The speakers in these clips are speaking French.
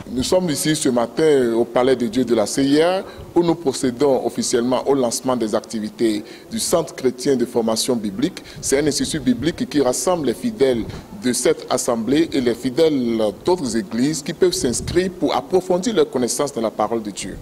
Nous sommes ici ce matin au Palais de Dieu de la CIA où nous procédons officiellement au lancement des activités du Centre chrétien de formation biblique. C'est un institut biblique qui rassemble les fidèles de cette assemblée et les fidèles d'autres églises qui peuvent s'inscrire pour approfondir leur connaissance dans la parole de Dieu.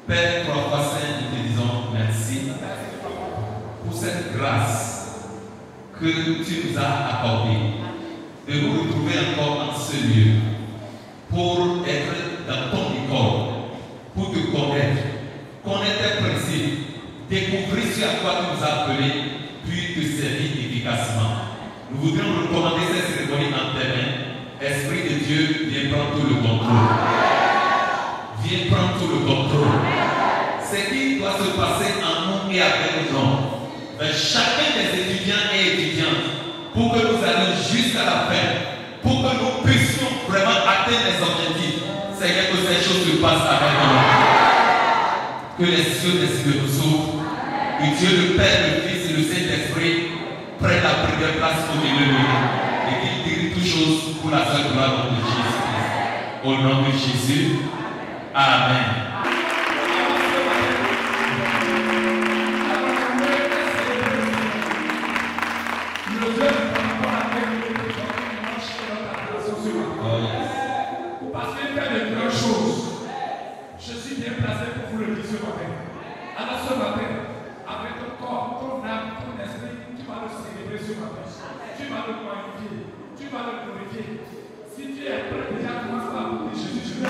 Père, trois fois saint, nous te disons merci pour cette grâce que tu nous as accordée de nous retrouver encore en ce lieu pour être dans ton école, pour te connaître tes principes, découvrir ce à quoi tu nous as appelés, puis te servir efficacement. Nous voudrions recommander cette cérémonie en tes mains. Esprit de Dieu, viens prendre tout le contrôle. Viens prendre tout le contrôle. Ce qui doit se passer en nous et avec nous, chacun des étudiants et étudiantes, pour que nous allions jusqu'à la fin, pour que nous puissions vraiment atteindre les objectifs. Seigneur, que ces choses se passent avec nous. Que les cieux nous s'ouvrent. Que Dieu le Père, le Fils et le Saint-Esprit prennent la première place au milieu de nous. et qu'il guérit toutes choses pour la seule gloire de Jésus-Christ. Au nom de Jésus, Amen. Parce qu'il fait de grandes choses. Je suis bien placé pour vous le dire ce matin. Alors ce matin, avec ton corps, ton âme, ton esprit, tu vas le célébrer ce matin. Tu vas le magnifier. Tu vas le glorifier. Si tu es prêt, déjà commence par dire Jésus, je vais.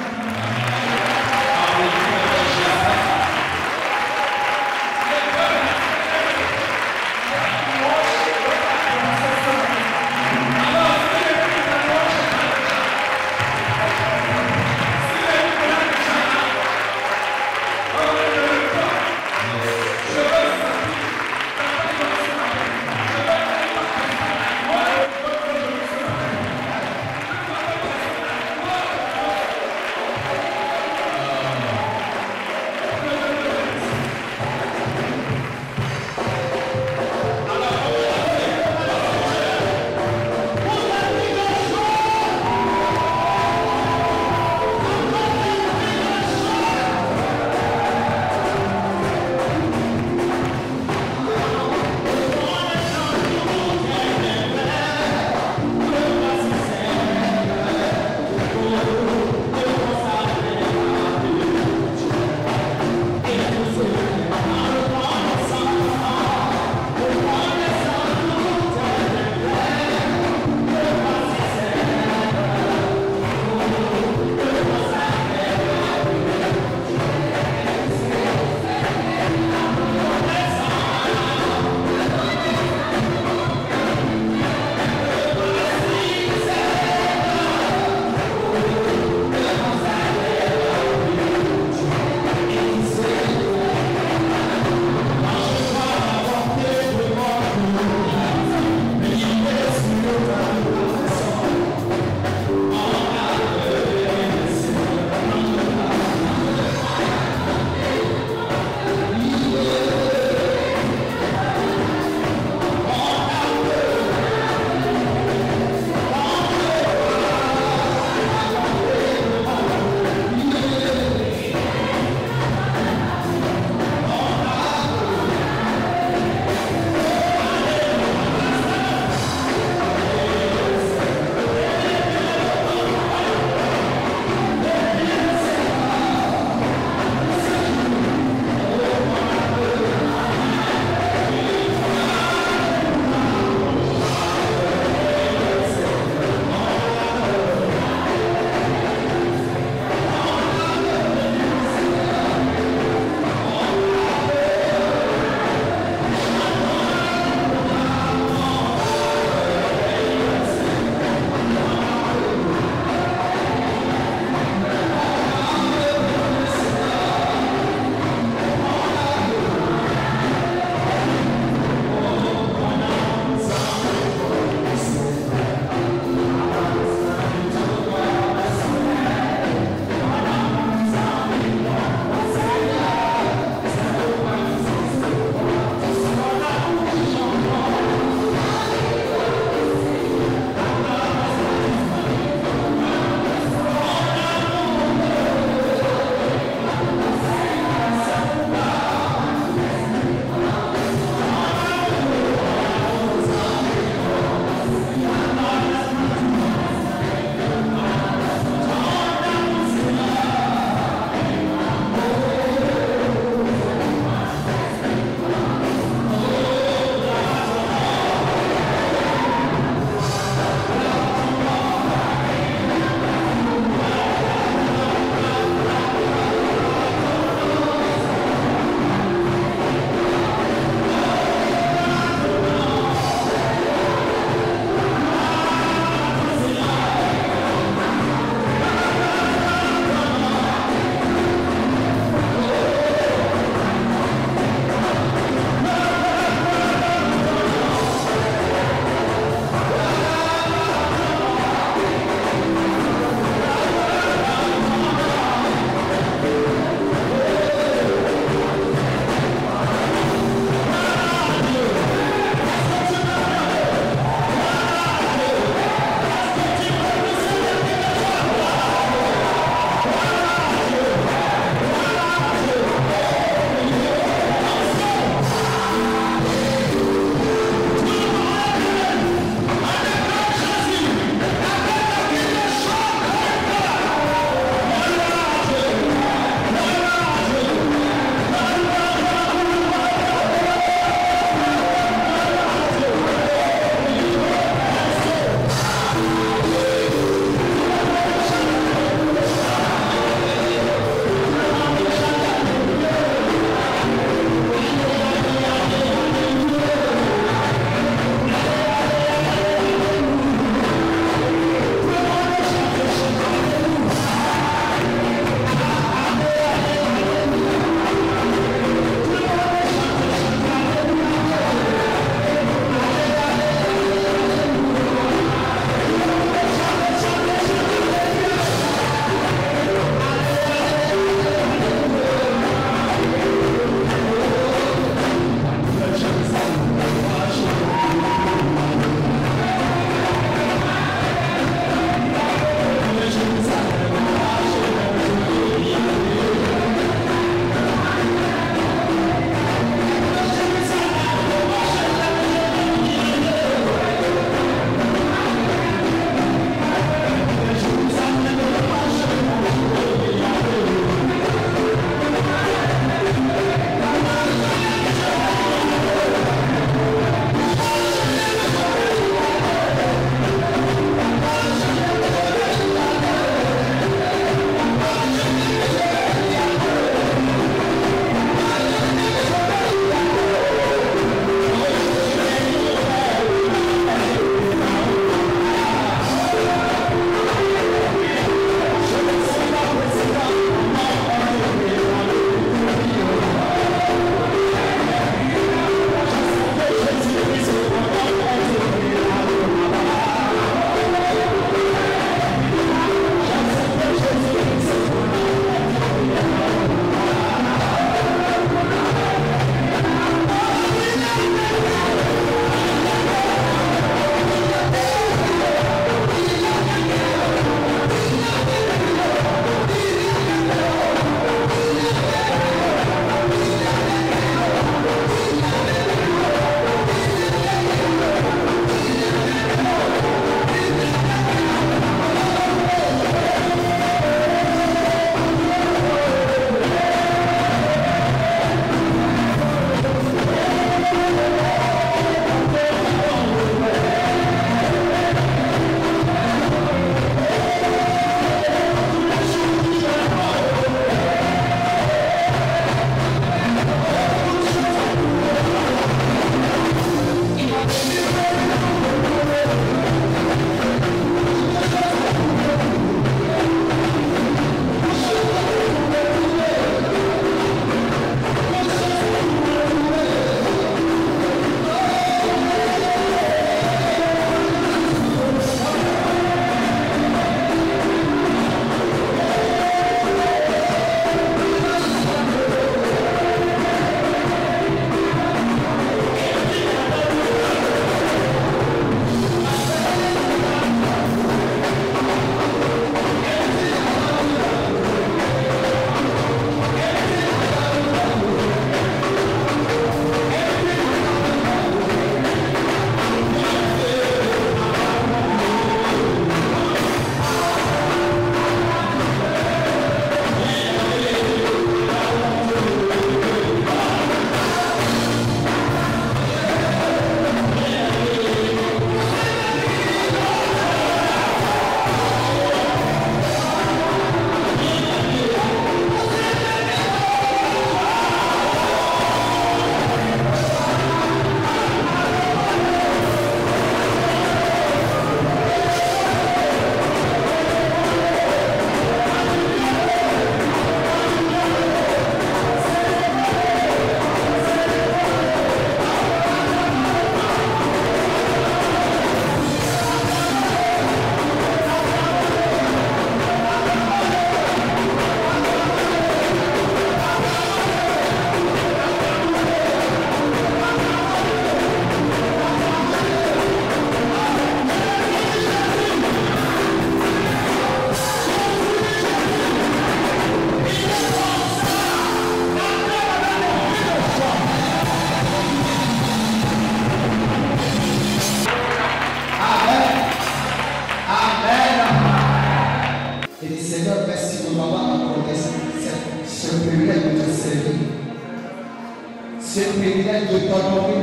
C'est le privilège de t'honorer.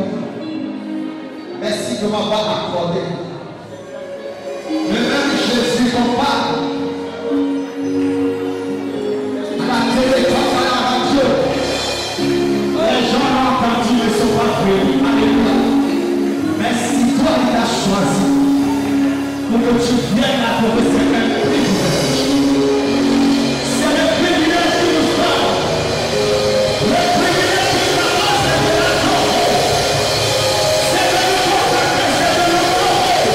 Merci de m'avoir accordé. Le même Jésus qu'on parle à la télé, comme à la radio. Les gens l'ont entendu, ne sont pas venus. Alléluia. Mais si toi il t'a choisi pour que tu viennes adorer, c'est un privilège. C'est le privilège que nous sommes. Le privilège qui s'avance de la joie. C'est de nous consacrer, c'est de nous honnorer.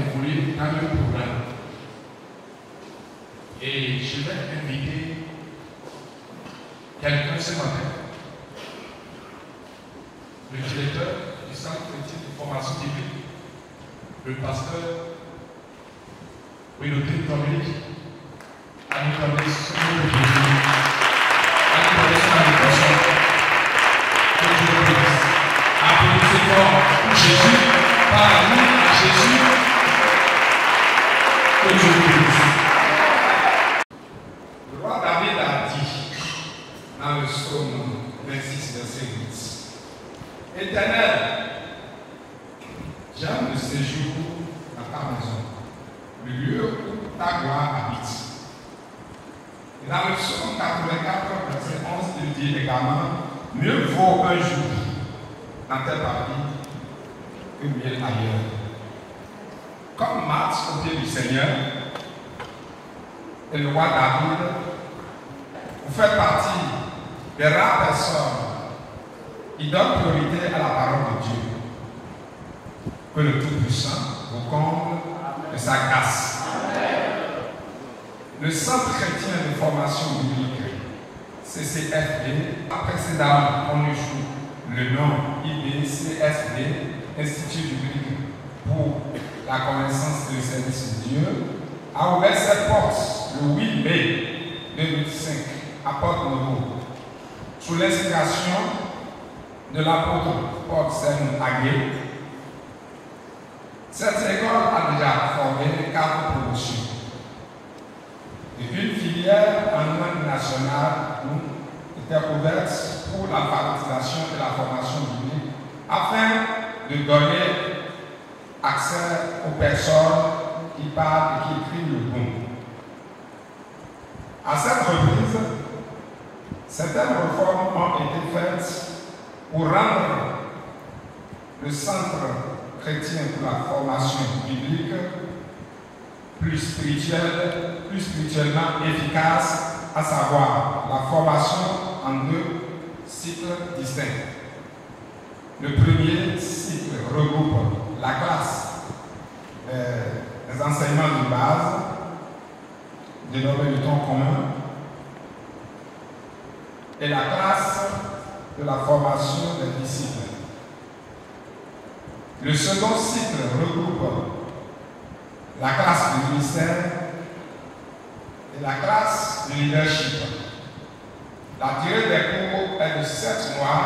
évoluer dans le programme. Et je vais inviter quelqu'un ce matin, le directeur du Centre chrétien de formation biblique, le pasteur Wilodé Dominique, à nous donner son nom de Jésus, à nous donner son invitation. Que Dieu le bénisse. Applaudissez fort Jésus, par nous à Jésus. Que Dieu le bénisse. Le roi David a dit dans le psaume 26, verset 8, Éternel, j'aime le séjour dans ta maison, le lieu où ta gloire habite. Et dans le psaume 84, verset 11, il dit également, mieux vaut un jour dans tes parvis que mille ailleurs. Comme Marthe au pied du Seigneur, et le roi David, vous faites partie des rares personnes qui donnent priorité à la parole de Dieu. Que le Tout-Puissant vous comble de sa grâce. Le Centre chrétien de formation biblique, CCFB, a précédemment connu le nom IBCSB, Institut biblique pour la connaissance du service de Dieu, a ouvert ses portes le 8 mai 2005 à Porte-Novo, sous l'inspiration de l'apôtre Paul Sen-Agué. Cette école a déjà formé 4 promotions. Et une filière en langue nationale était ouverte pour l'alphabétisation et la formation biblique afin de donner accès aux personnes qui parlent et qui écrivent le bon. À cette reprise, certaines réformes ont été faites pour rendre le Centre chrétien pour la formation biblique plus spirituellement efficace, à savoir la formation en 2 cycles distincts. Le premier cycle regroupe la classe des enseignements de base, dénommée le temps commun, et la classe de la formation des disciples. Le second cycle regroupe la classe du ministère et la classe du leadership. La durée des cours est de 7 mois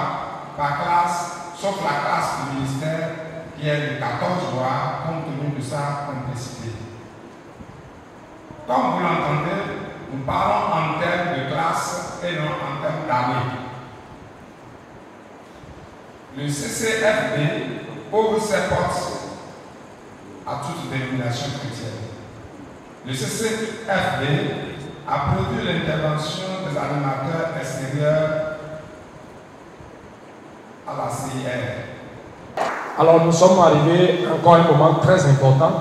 par classe, sauf la classe du ministère qui est de 14 mois compte tenu de sa complexité. Comme vous l'entendez, nous parlons en termes de classe et non en termes d'année. Le CCFB ouvre ses portes à toute dénomination chrétienne. Le CCFB a prévu l'intervention des animateurs extérieurs à la CIR. Alors nous sommes arrivés encore à un moment très important.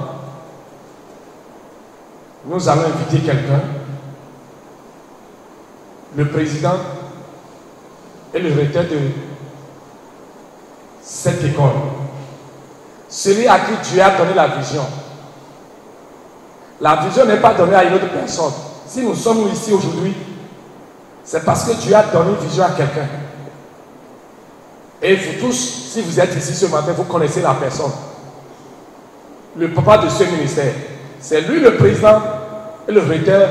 Nous allons inviter quelqu'un, le président et le recteur de cette école. Celui à qui Dieu a donné la vision. La vision n'est pas donnée à une autre personne. Si nous sommes ici aujourd'hui, c'est parce que Dieu a donné une vision à quelqu'un. Et vous tous, si vous êtes ici ce matin, vous connaissez la personne. Le papa de ce ministère. C'est lui le président et le recteur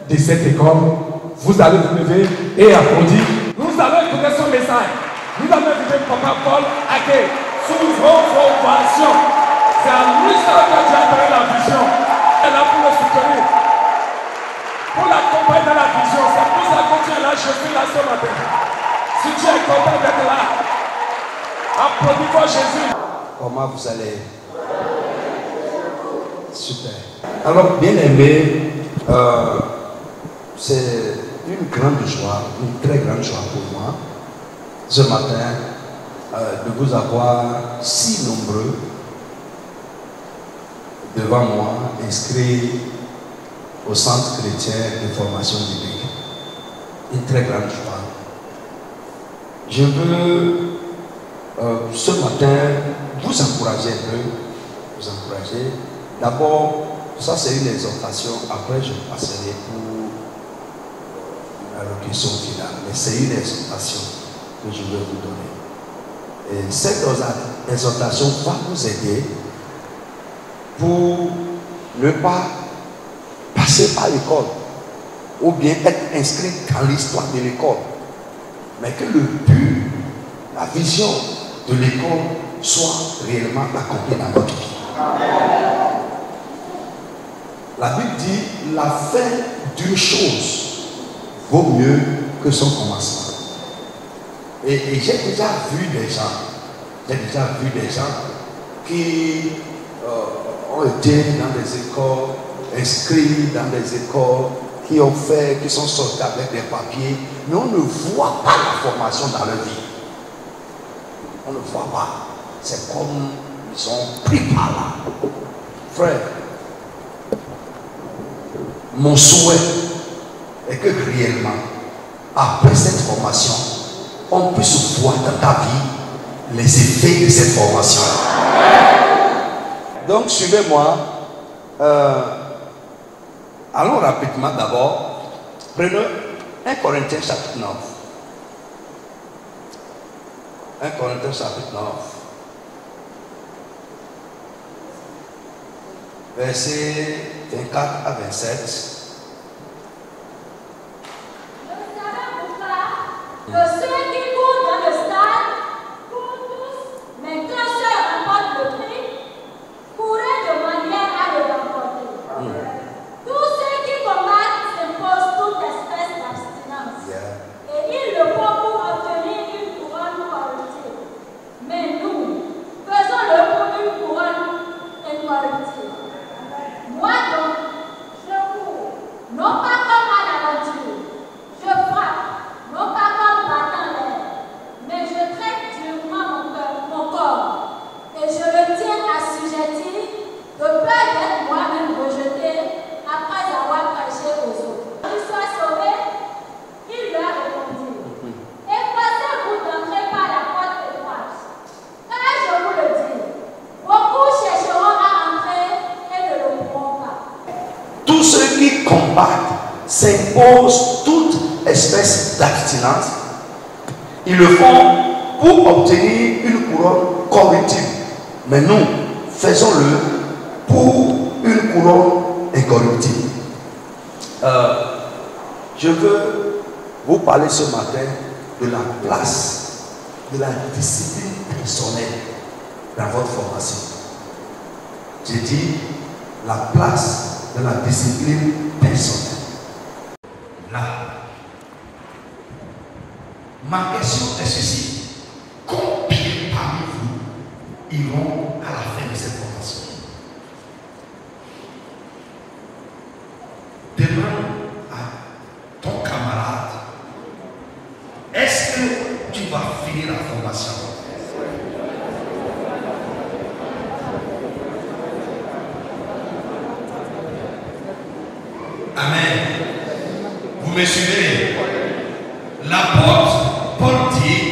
de cette école. Vous allez vous lever et applaudir. Nous allons écouter son message. Nous allons écouter papa Paul Agué. Sous vos formations. C'est à lui seul que Dieu a donné la vision. Elle est là pour le soutenir. Pour l'accompagner dans la vision. C'est pour ça que tu es là, je suis là ce matin. Si tu es content d'être là, applaudis-moi Jésus. Comment vous allez? Super. Alors, bien aimé, c'est une grande joie, une très grande joie pour moi, ce matin, de vous avoir si nombreux devant moi, inscrits au Centre chrétien de formation biblique. Une très grande joie. Je veux ce matin vous encourager un peu, vous encourager D'abord, ça c'est une exhortation. Après, je passerai pour la locution finale. Mais c'est une exhortation que je vais vous donner. Et cette exhortation va nous aider pour ne pas passer par l'école ou bien être inscrit dans l'histoire de l'école, mais que le but, la vision de l'école soit réellement accomplie dans notre vie. La Bible dit la fin d'une chose vaut mieux que son commencement. Et j'ai déjà vu des gens qui ont été dans des écoles, inscrits dans des écoles, qui sont sortis avec des papiers, mais on ne voit pas la formation dans leur vie. On ne voit pas. C'est comme ils sont pris par là. Frère, mon souhait est que réellement, après cette formation, on puisse voir dans ta vie les effets de cette formation. Donc, suivez-moi. Allons rapidement d'abord. Prenons 1 Corinthiens chapitre 9. 1 Corinthiens chapitre 9. Versets 24 à 27. Que ceux qui courent dans le stade courent tous, mais qu'un seul remporte le prix, courez de manière à le remporter. Tous ceux qui combattent s'imposent toute espèce d'abstinence. Et ils le font pour obtenir une couronne corruptible. Mais nous, faisons-le pour une couronne incorruptible. Moi donc, je cours, non pas comme à l'aventure, je frappe, non pas comme battant l'air, mais je traite durement mon corps, et je le tiens assujetti, de peur d'être moi-même rejeté après avoir prêché aux autres. Qu'il soit sauvé, il leur répondit. Efforcez-vous d'entrer par la porte étroite, car je vous le dis, beaucoup chercheront à entrer et ne le pourront pas. Tous ceux qui combattent s'imposent toute espèce d'abstinence. Ils le font pour obtenir une couronne corruptible. Mais nous, faisons-le pour une couronne incorruptible. Je veux vous parler ce matin de la place de la discipline personnelle dans votre formation. J'ai dit la place de la discipline personnelle. Là, ma question est ceci. Combien parmi vous iront à la fin de cette formation? Demande à ton camarade, est-ce que tu vas finir la formation? Amen. Vous me suivez? L'apôtre Paul dit,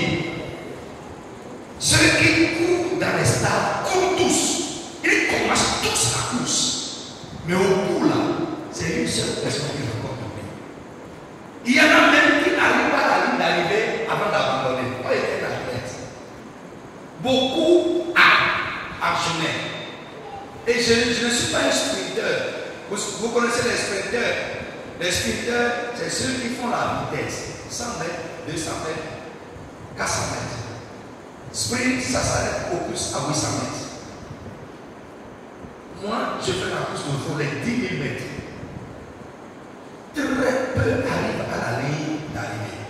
ceux qui courent dans les stades courent tous. Ils commencent tous la course. Mais au bout là, c'est une seule personne qui remporte le prix. Il y en a même qui n'arrivent pas à la ligne d'arrivée avant d'abandonner. Pas été dans la tête. Beaucoup actionnaient. Et je ne suis pas un sprinteur. Vous connaissez les sprinteurs. Les sprinteurs, c'est ceux qui font la vitesse. 100 mètres, 200 mètres, 400 mètres. Sprint, ça s'arrête au plus à 800 mètres. Moi, je fais la course pour les 10 000 mètres. Très peu arrivent à la ligne d'arrivée.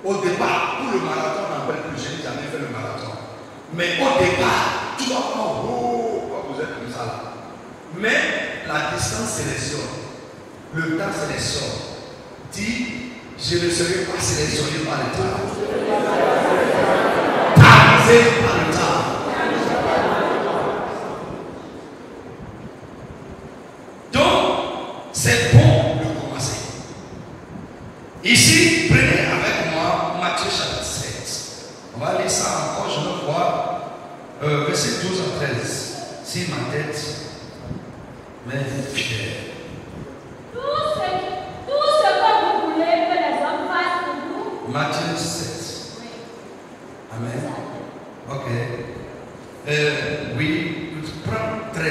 Au départ, pour le marathon, on n'appelle plus, je n'ai jamais fait le marathon. Mais au départ, tu vas pas, vous êtes comme ça là. Mais la distance sélectionne, le temps sélectionne. Dis, je ne serai pas sélectionné par le temps. Avisé par le temps. Donc, c'est bon de commencer. Ici, prenez avec moi Matthieu chapitre 7. On va lire ça encore, je veux voir. Verset 12 à 13. Si ma tête Mais fier. Tout ce que vous voulez que les hommes fassent pour vous. Matthieu 7. Amen. Ok. Oui, prends 13.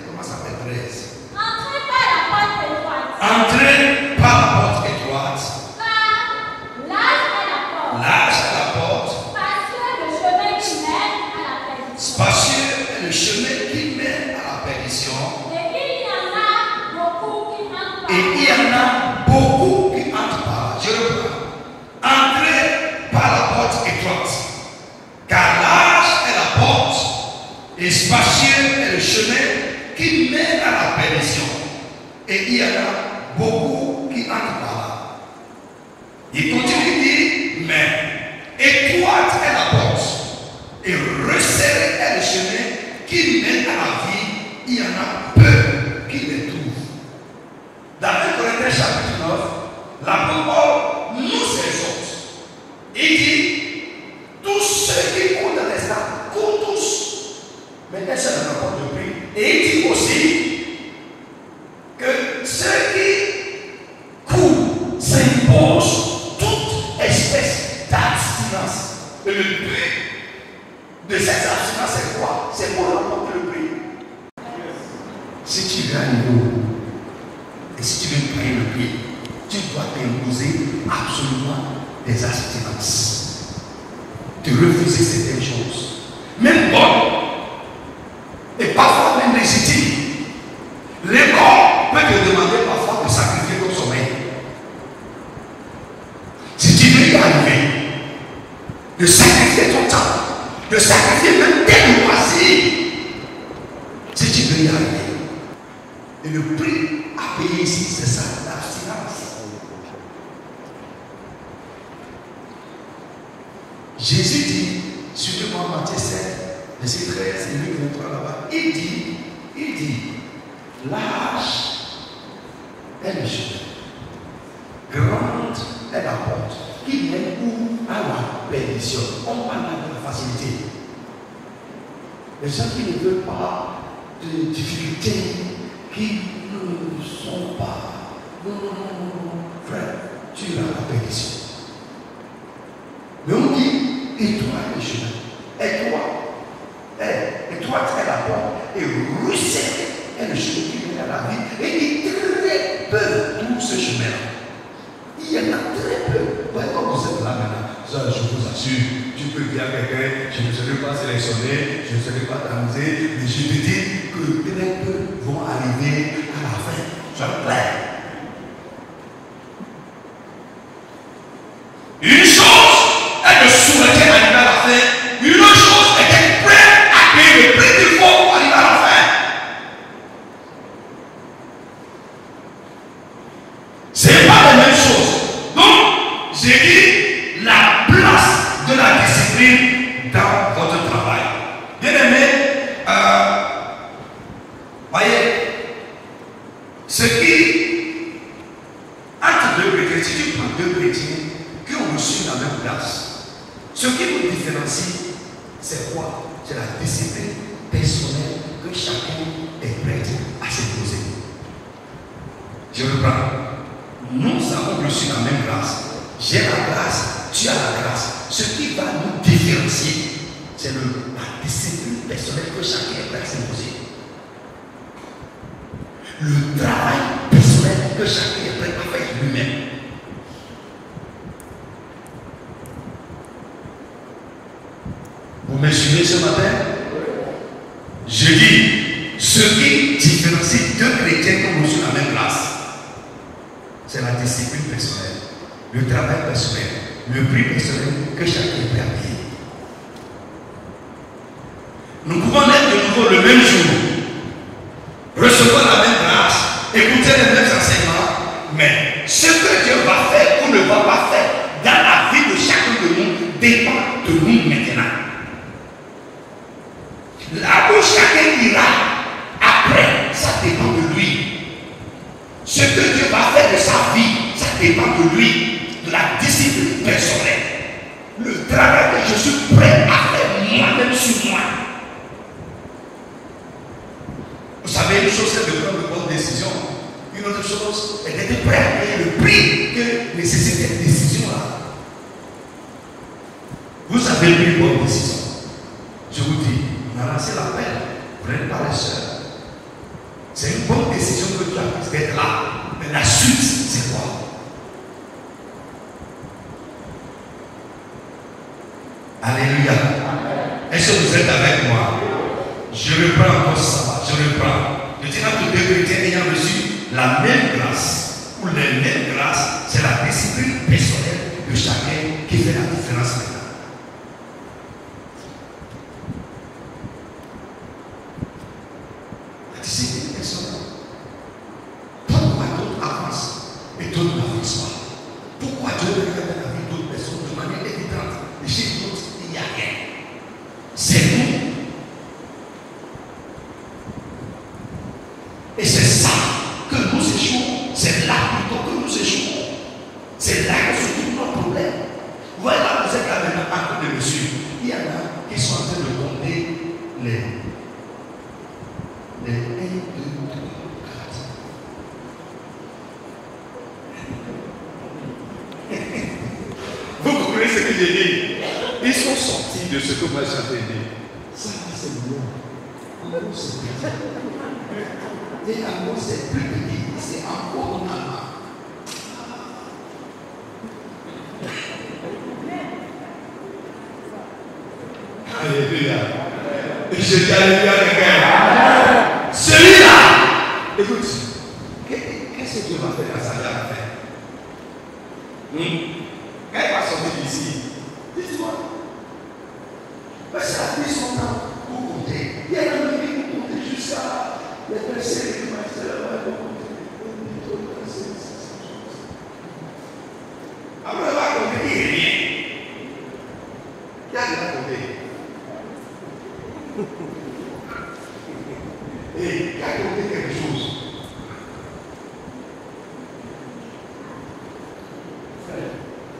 Comment ça fait 13? Entrez par la porte étroite. Entrez par la porte étroite. Car large est la porte. Large est la porte. Spacieux le chemin qui mène à la perdition. Spacieux est le chemin qui mène à la perdition. Et il y en a beaucoup qui entrent par Et il y en a beaucoup qui entrent par là. Je reprends. Entrez par la porte étroite. Car large est la porte et spacieux est le chemin qui mène à la perdition. Et il y en a beaucoup qui entrent par là. Il continue de dire, mais étroite est la porte et resserré est le chemin qui mène à la vie. Il y en a peu qui les trouvent. Dans 1 Corinthiens chapitre 9, l'apôtre Paul nous exhorte. Il dit, tous ceux qui courent dans les stades, courent tous. Mais un seul rapport de prix. Et il dit aussi que ceux qui courent s'imposent toute espèce d'abstinence. Et le prix de cette abstinence, c'est quoi? C'est pour remporter le prix. Si tu veux un niveau, et si tu veux payer le prix, tu dois t'imposer absolument des abstinences. De refuser certaines choses, même bonnes, et parfois même légitimes. Les corps peuvent te demander parfois de sacrifier ton sommeil. Si tu veux y arriver, de sacrifier ton temps, de sacrifier même tes loisirs, si tu veux y arriver. Et le prix à payer ici, c'est ça, l'abstinence. Jésus dit, surtout dans Matthieu 7, verset 13 et Luc 23 là-bas, il dit, large est le chemin, grande est la porte, qui mène où à la perdition. On parle de la facilité. Les gens qui ne veulent pas de difficultés, qui ne sont pas, non, frère, tu as la perdition. Mais on dit, étroit est le chemin. Étroite est la porte. Et resserré est le chemin qui mène à la vie. Et il y a très peu tout ce chemin-là. Il y en a très peu. Ouais, comme vous êtes là maintenant, ça, je vous assure, tu peux dire à quelqu'un, je ne serai pas sélectionné, je ne serai pas tamisé, mais je te dis que très peu vont arriver à la fin. Sois clair. Une chose est de souhaiter arriver à la fin. Une autre chose est d'être prêt à payer le prix qu'il faut pour arriver à la fin. Ce n'est pas la même chose. Donc, j'ai dit la place de la discipline dans votre travail. Bien aimé, voyez, ce qui, entre deux chrétiens, si tu prends deux chrétiens qui ont reçu la même place, ce qui nous différencie, c'est quoi? C'est la discipline personnelle que chacun est prêt à s'imposer. Je reprends. Nous avons reçu la même grâce. J'ai la grâce, tu as la grâce. Ce qui va nous différencier, c'est la discipline personnelle que chacun est prêt à s'imposer. Le travail personnel que chacun est prêt à faire lui-même. Vous me suivez ce matin? Je dis, ce qui différencie deux chrétiens qui ont reçu la même grâce, c'est la discipline personnelle, le travail personnel, le prix personnel que chacun est prêt à payer. Nous pouvons être de nouveau le même jour, recevoir la même grâce, écouter les mêmes enseignements, mais ce que Dieu va faire ou ne va pas faire dans la vie de chacun de nous dépend de nous maintenant. Là où chacun ira après, ça dépend de lui. Ce que Dieu va faire de sa vie, ça dépend de lui, de la discipline personnelle. Le travail que je suis prêt à faire moi-même sur moi. Vous savez, une chose, c'est de prendre de bonnes décisions. Une autre chose est d'être prêt à payer le prix que nécessite cette décision-là. Vous avez pris une bonne décision. Je vous dis, on a lancé l'appel. Prenez pas les sœurs. C'est une bonne décision que tu as prise d'être là. Mais la suite, c'est quoi? Alléluia. Est-ce que vous êtes avec moi? Je reprends encore ça. Je reprends. Je dis à tous les chrétiens ayant reçu la même grâce, ou les mêmes grâces, c'est la discipline personnelle de chacun qui fait la différence maintenant. La discipline personnelle. Pourquoi d'autres avancent et d'autres n'avancent pas? Pourquoi Dieu regarde la vie d'autres personnes de manière évidente et chez d'autres, il n'y a rien? C'est nous. Et c'est ça que nous échouons. C'est là plutôt que nous échouons. C'est là que se trouve notre problème. Voilà, vous êtes là maintenant à côté de monsieur. Il y en a qui sont en train de compter les 1, 2, 3, 4. Vous comprenez ce que j'ai dit? Ils sont sortis de ce que moi j'avais dit. Ça, c'est bon. Alors, c'est petit. Et alors, c'est plus petit. C'est encore normal. Alléluia. Et je dis alléluia, les gars. Celui-là, écoute, qu'est-ce que Dieu va faire dans sa vie à faire? Quand il va sortir d'ici, dis-moi. Parce que ça a pris son temps pour compter. Il y a un ami qui compte jusqu'à les versets qui m'ont été là. Après, il va compter, il n'y a rien. Il y a rien à compter. Et il a compté quelque chose.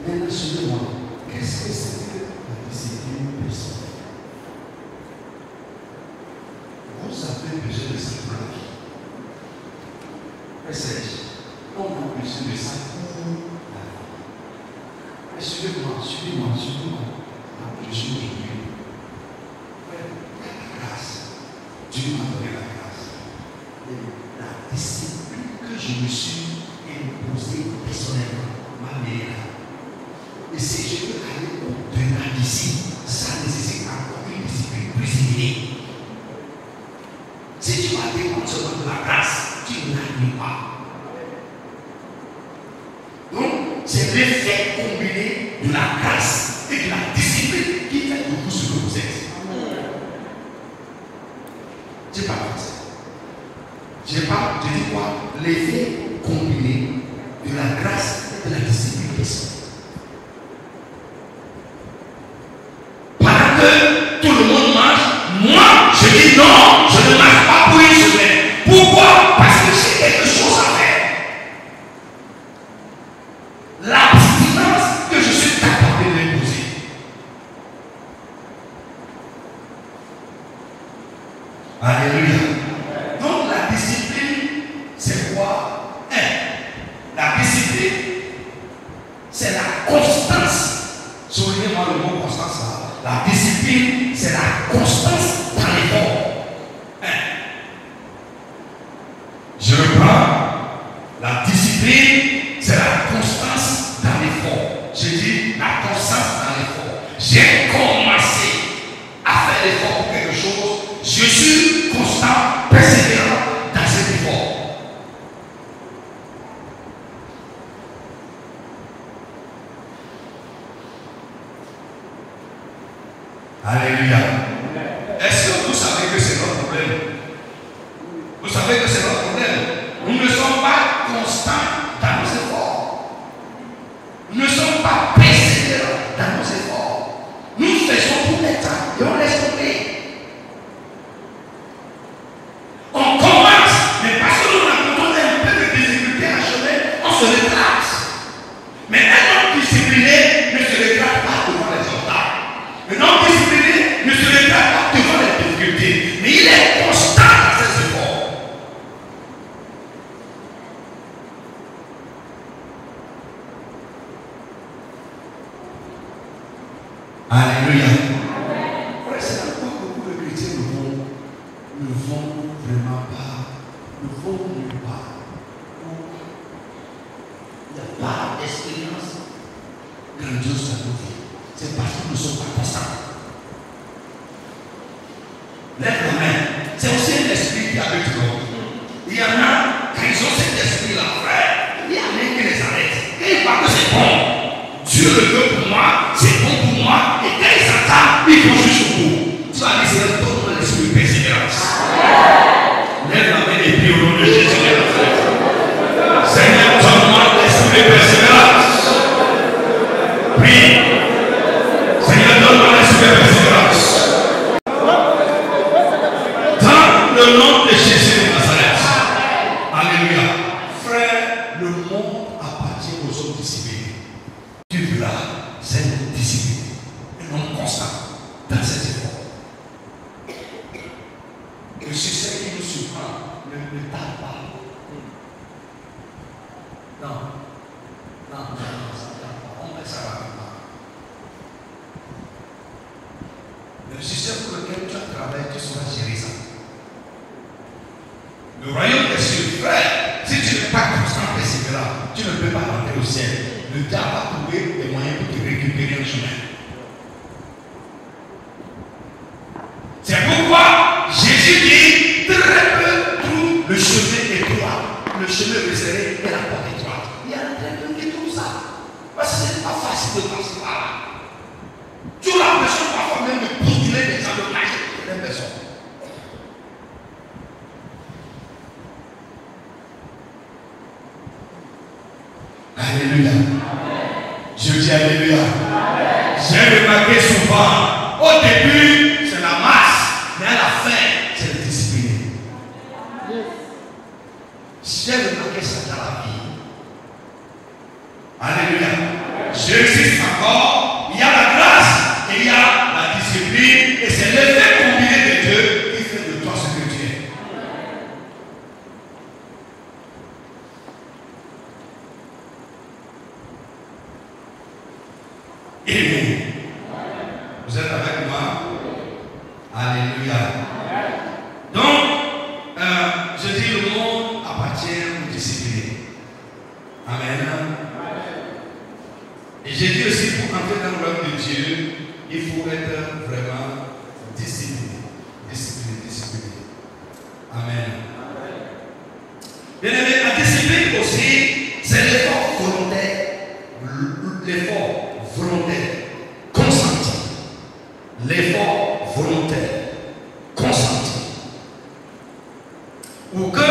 Maintenant, suivez-moi. Qu'est-ce que c'est que la discipline personnelle? Vous avez besoin de ça pour la vie. On a besoin de ça pour la vie. Suivez-moi, suivez-moi, suivez-moi. Je suis aujourd'hui. La grâce. Dieu m'a donné la grâce. Et la discipline que je me suis imposée personnellement m'a meilleure. Et si je veux aller au-delà d'ici, ça nécessite encore une discipline plus élevée. Si tu vas dépendre seulement de la grâce, tu n'arrives pas. Donc, c'est l'effet combiné de la grâce et de la discipline qui fait de vous ce que vous êtes. Je n'ai pas fait. Je dis quoi? L'effet combiné de la grâce et de la discipline personnelle. Pendant que tout le monde marche, moi je dis non, je ne marche pas pour une semaine. Pourquoi? Parce que j'ai quelque chose à faire. L'abstinence que je suis capable de m'imposer. Alléluia. Donc la discipline, c'est quoi? La discipline, c'est la constance. Soulignez-moi le mot constance là. La discipline, c'est la constance dans l'effort. Je reprends. La discipline, c'est la constance dans l'effort. Je dis la constance dans l'effort. J'ai commencé à faire l'effort pour quelque chose. Je suis constant, persévérant dans cet effort. Alléluia. Est-ce que vous savez que c'est notre problème? Vous savez que c'est notre problème. Nous ne sommes pas constants dans nos efforts. Nous ne sommes pas persévérants dans nos efforts. Nous faisons pour les temps et on laisse tomber. On commence, mais parce que nous rencontrons un peu de difficultés à chemin, on se rétracte. Mais un homme discipliné ne se rétracte pas devant les obstacles. Un homme discipliné ne se rétracte pas devant les difficultés. Mais il est constant dans ses efforts. Alléluia. Frère, c'est pourquoi beaucoup de chrétiens ne vont vraiment pas, ne vont nulle part. Il n'y a pas d'expérience grandiose dans nos vies. C'est parce que nous ne sommes pas constants. Lève la main. C'est aussi un esprit qui habite l'homme. Il y en a qui ont cet esprit-là, frère. Il y en a qui les arrêtent. Et ils parlent que c'est bon. Dieu le veut pour moi, c'est bon pour moi. Et quand ils s'attendent, ils vont jusqu'au bout. Tu vas dire, Seigneur, donne-moi l'esprit de persévérance. Lève la main et prie au nom de Jésus de Nazareth. Seigneur, donne-moi l'esprit de persévérance. Prie. Seigneur, donne-moi l'esprit de persévérance. Dans le nom de Jésus de Nazareth. Alléluia. Frère, le monde appartient aux hommes disciplinés. Tu verras, c'est une discipline, un homme constant dans ses efforts. Le succès qui nous surprend ne tarde pas. Non, ça ne tarde pas. On met ça rapidement. Le succès pour lequel tu as travaillé, tu sauras gérer ça. Le royaume des cieux, frère, si tu n'es pas constant persévérant, tu ne peux pas rentrer au ciel. Le diable va trouver des moyens pour te récupérer le chemin. C'est pourquoi Jésus dit très peu trouve le chemin étroit, le chemin resserré et la porte étroite. Il y a très peu qui trouvent ça. Parce que ce n'est pas facile de passer par là. Tu as l'impression parfois même de postuler des gens de marcher pour les personnes. Alléluia. Je dis Alléluia. J'ai remarqué souvent, au début, c'est la masse, mais à la fin, c'est le discipliné. J'ai remarqué ça dans la vie. Alléluia. J'existe encore, il y a la grâce, et il y a la discipline, et c'est l'effet combiné des deux qui fait de toi ce que tu es. Amen. Vous êtes avec moi? Alléluia. Donc, je dis le monde appartient aux disciplinés. Amen. Et j'ai dit aussi, pour entrer dans l'œuvre de Dieu, il faut être vraiment discipliné. Discipliné. Amen. Bien aimé, la discipline aussi, c'est l'effort volontaire. L'effort volontaire, consenti. L'effort volontaire, consenti. Ou que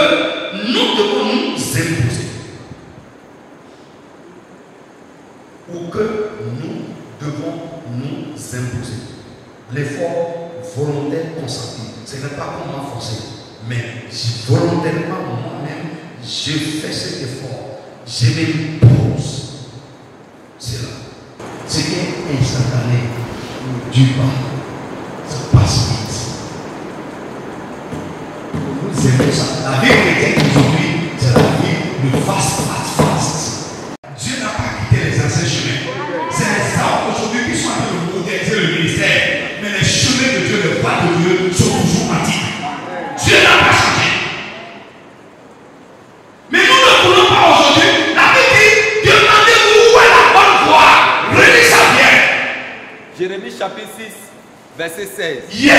nous devons nous imposer. Ou que nous devons nous imposer. L'effort volontaire consenti. Ce n'est pas pour moi forcer, mais volontairement moi-même, je fais cet effort. Je m'impose. C'est là. Ce qui est instantané ne dure pas. Ça passe vite. Vous aimez ça. La vie chrétienne aujourd'hui, c'est la vie de fast. Dieu n'a pas quitté les anciens chemins. C'est les hommes aujourd'hui qui sont en train de moderniser le ministère. Mais les chemins de Dieu, les voies de Dieu sont toujours antiques. Dieu n'a pas changé. Mais nous ne voulons pas aujourd'hui. La Bible dit, demandez-vous où est la bonne voie. Relis ça bien. Jérémie chapitre 6, verset 16. Yeah.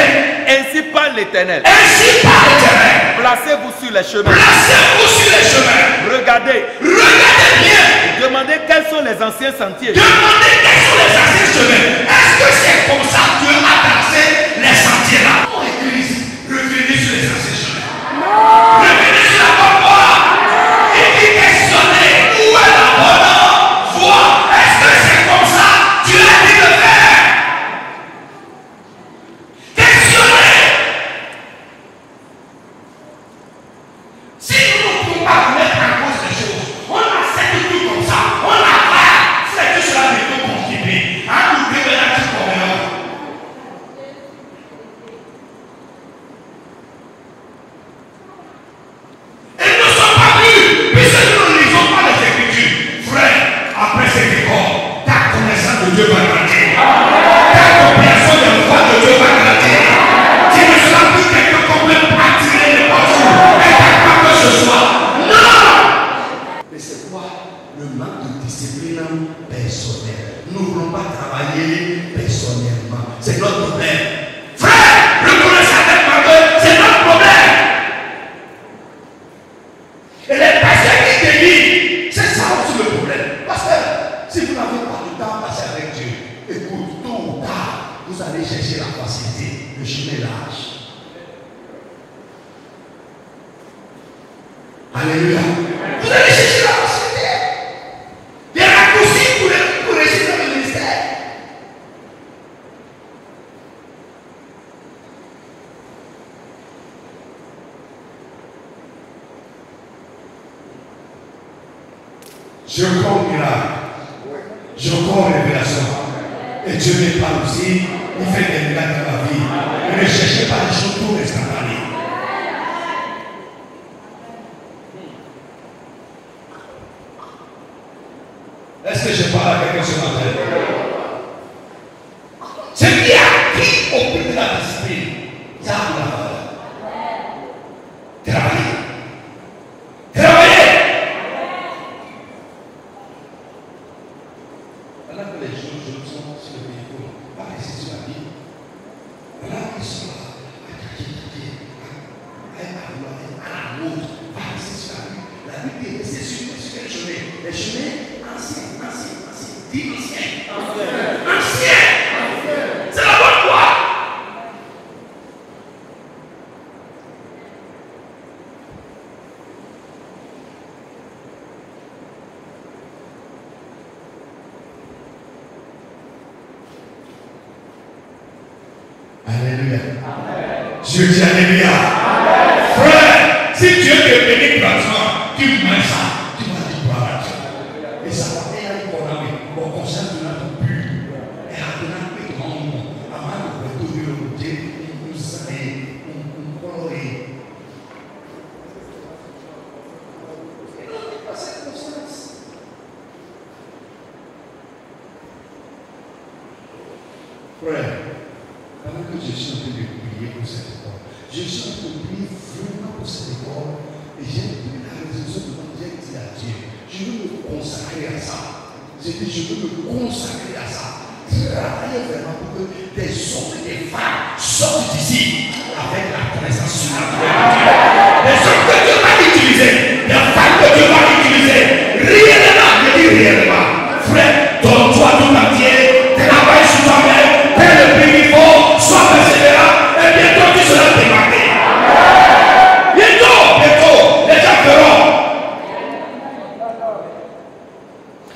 Ainsi parle l'Éternel. Ainsi parle l'Éternel. Placez-vous sur les chemins. Placez-vous sur les chemins. Regardez. Regardez bien. Demandez quels sont les anciens sentiers. Demandez quels sont les anciens chemins. Est-ce que c'est comme ça que Dieu a tracé les sentiers là? Oh, Église, revenez sur les anciens chemins. Revenez sur la bonne voie. Et puis questionnez où est la bonne voie. Est-ce que c'est comme ça que Dieu a dit de faire? Questionnez. Si nous ne pouvons pas mettre en cause les choses, on accepte tout comme ça. On a pas. C'est que cela ne peut contribuer à nous révéler tout comme un homme. Alléluia. Vous allez chercher la facilité. Des raccourcis pour réussir dans le ministère. Je crois au miracle. Je crois aux révélations. Et Dieu me parle aussi. Il fait des miracles dans ma vie. Ne cherchez pas les choses pour instantanées. Est-ce que je parle à quelqu'un ce matin? Ce qui a pris au plus de la discipline, ça a la valeur. Travailler. Travailler. Pendant que les gens sont sur le véhicule, pas rester sur la vie. Pendant qu'ils sont là, à la route, pas rester sur la vie. La vie est restée sur quel chemin? Les chemins anciens. Dis ancien. C'est la bonne voie. Alléluia. Dieu dit alléluia. Frère, si Dieu te bénit gratuitement, tu manges ça, tu vas dire gloire à Dieu. Et ça va faire pour la vie. Bon, comme ça, tu n'as pas pu. Et maintenant, tu es grand monde. Avant de retourner au Dieu, nous savons, nous colorons. Et non, tu passes cette conscience. Frère, pendant que je suis en train de prier pour cette école, je suis en train de prier vraiment pour cette école et j'ai pris la résolution de j'ai dit à Dieu, je veux me consacrer à ça. J'ai dit, je veux me consacrer à ça. Travailler vraiment pour que des hommes et des femmes sortent d'ici avec la connaissance surnaturelle. Des hommes que Dieu va utiliser, des femmes que Dieu va utiliser. Réellement, je dis réellement. Frère, donne-toi tout entier, travaille sur toi-même. Le prix qu'il faut, sois persévérant et bientôt tu seras démarqué. Bientôt, les gens feront.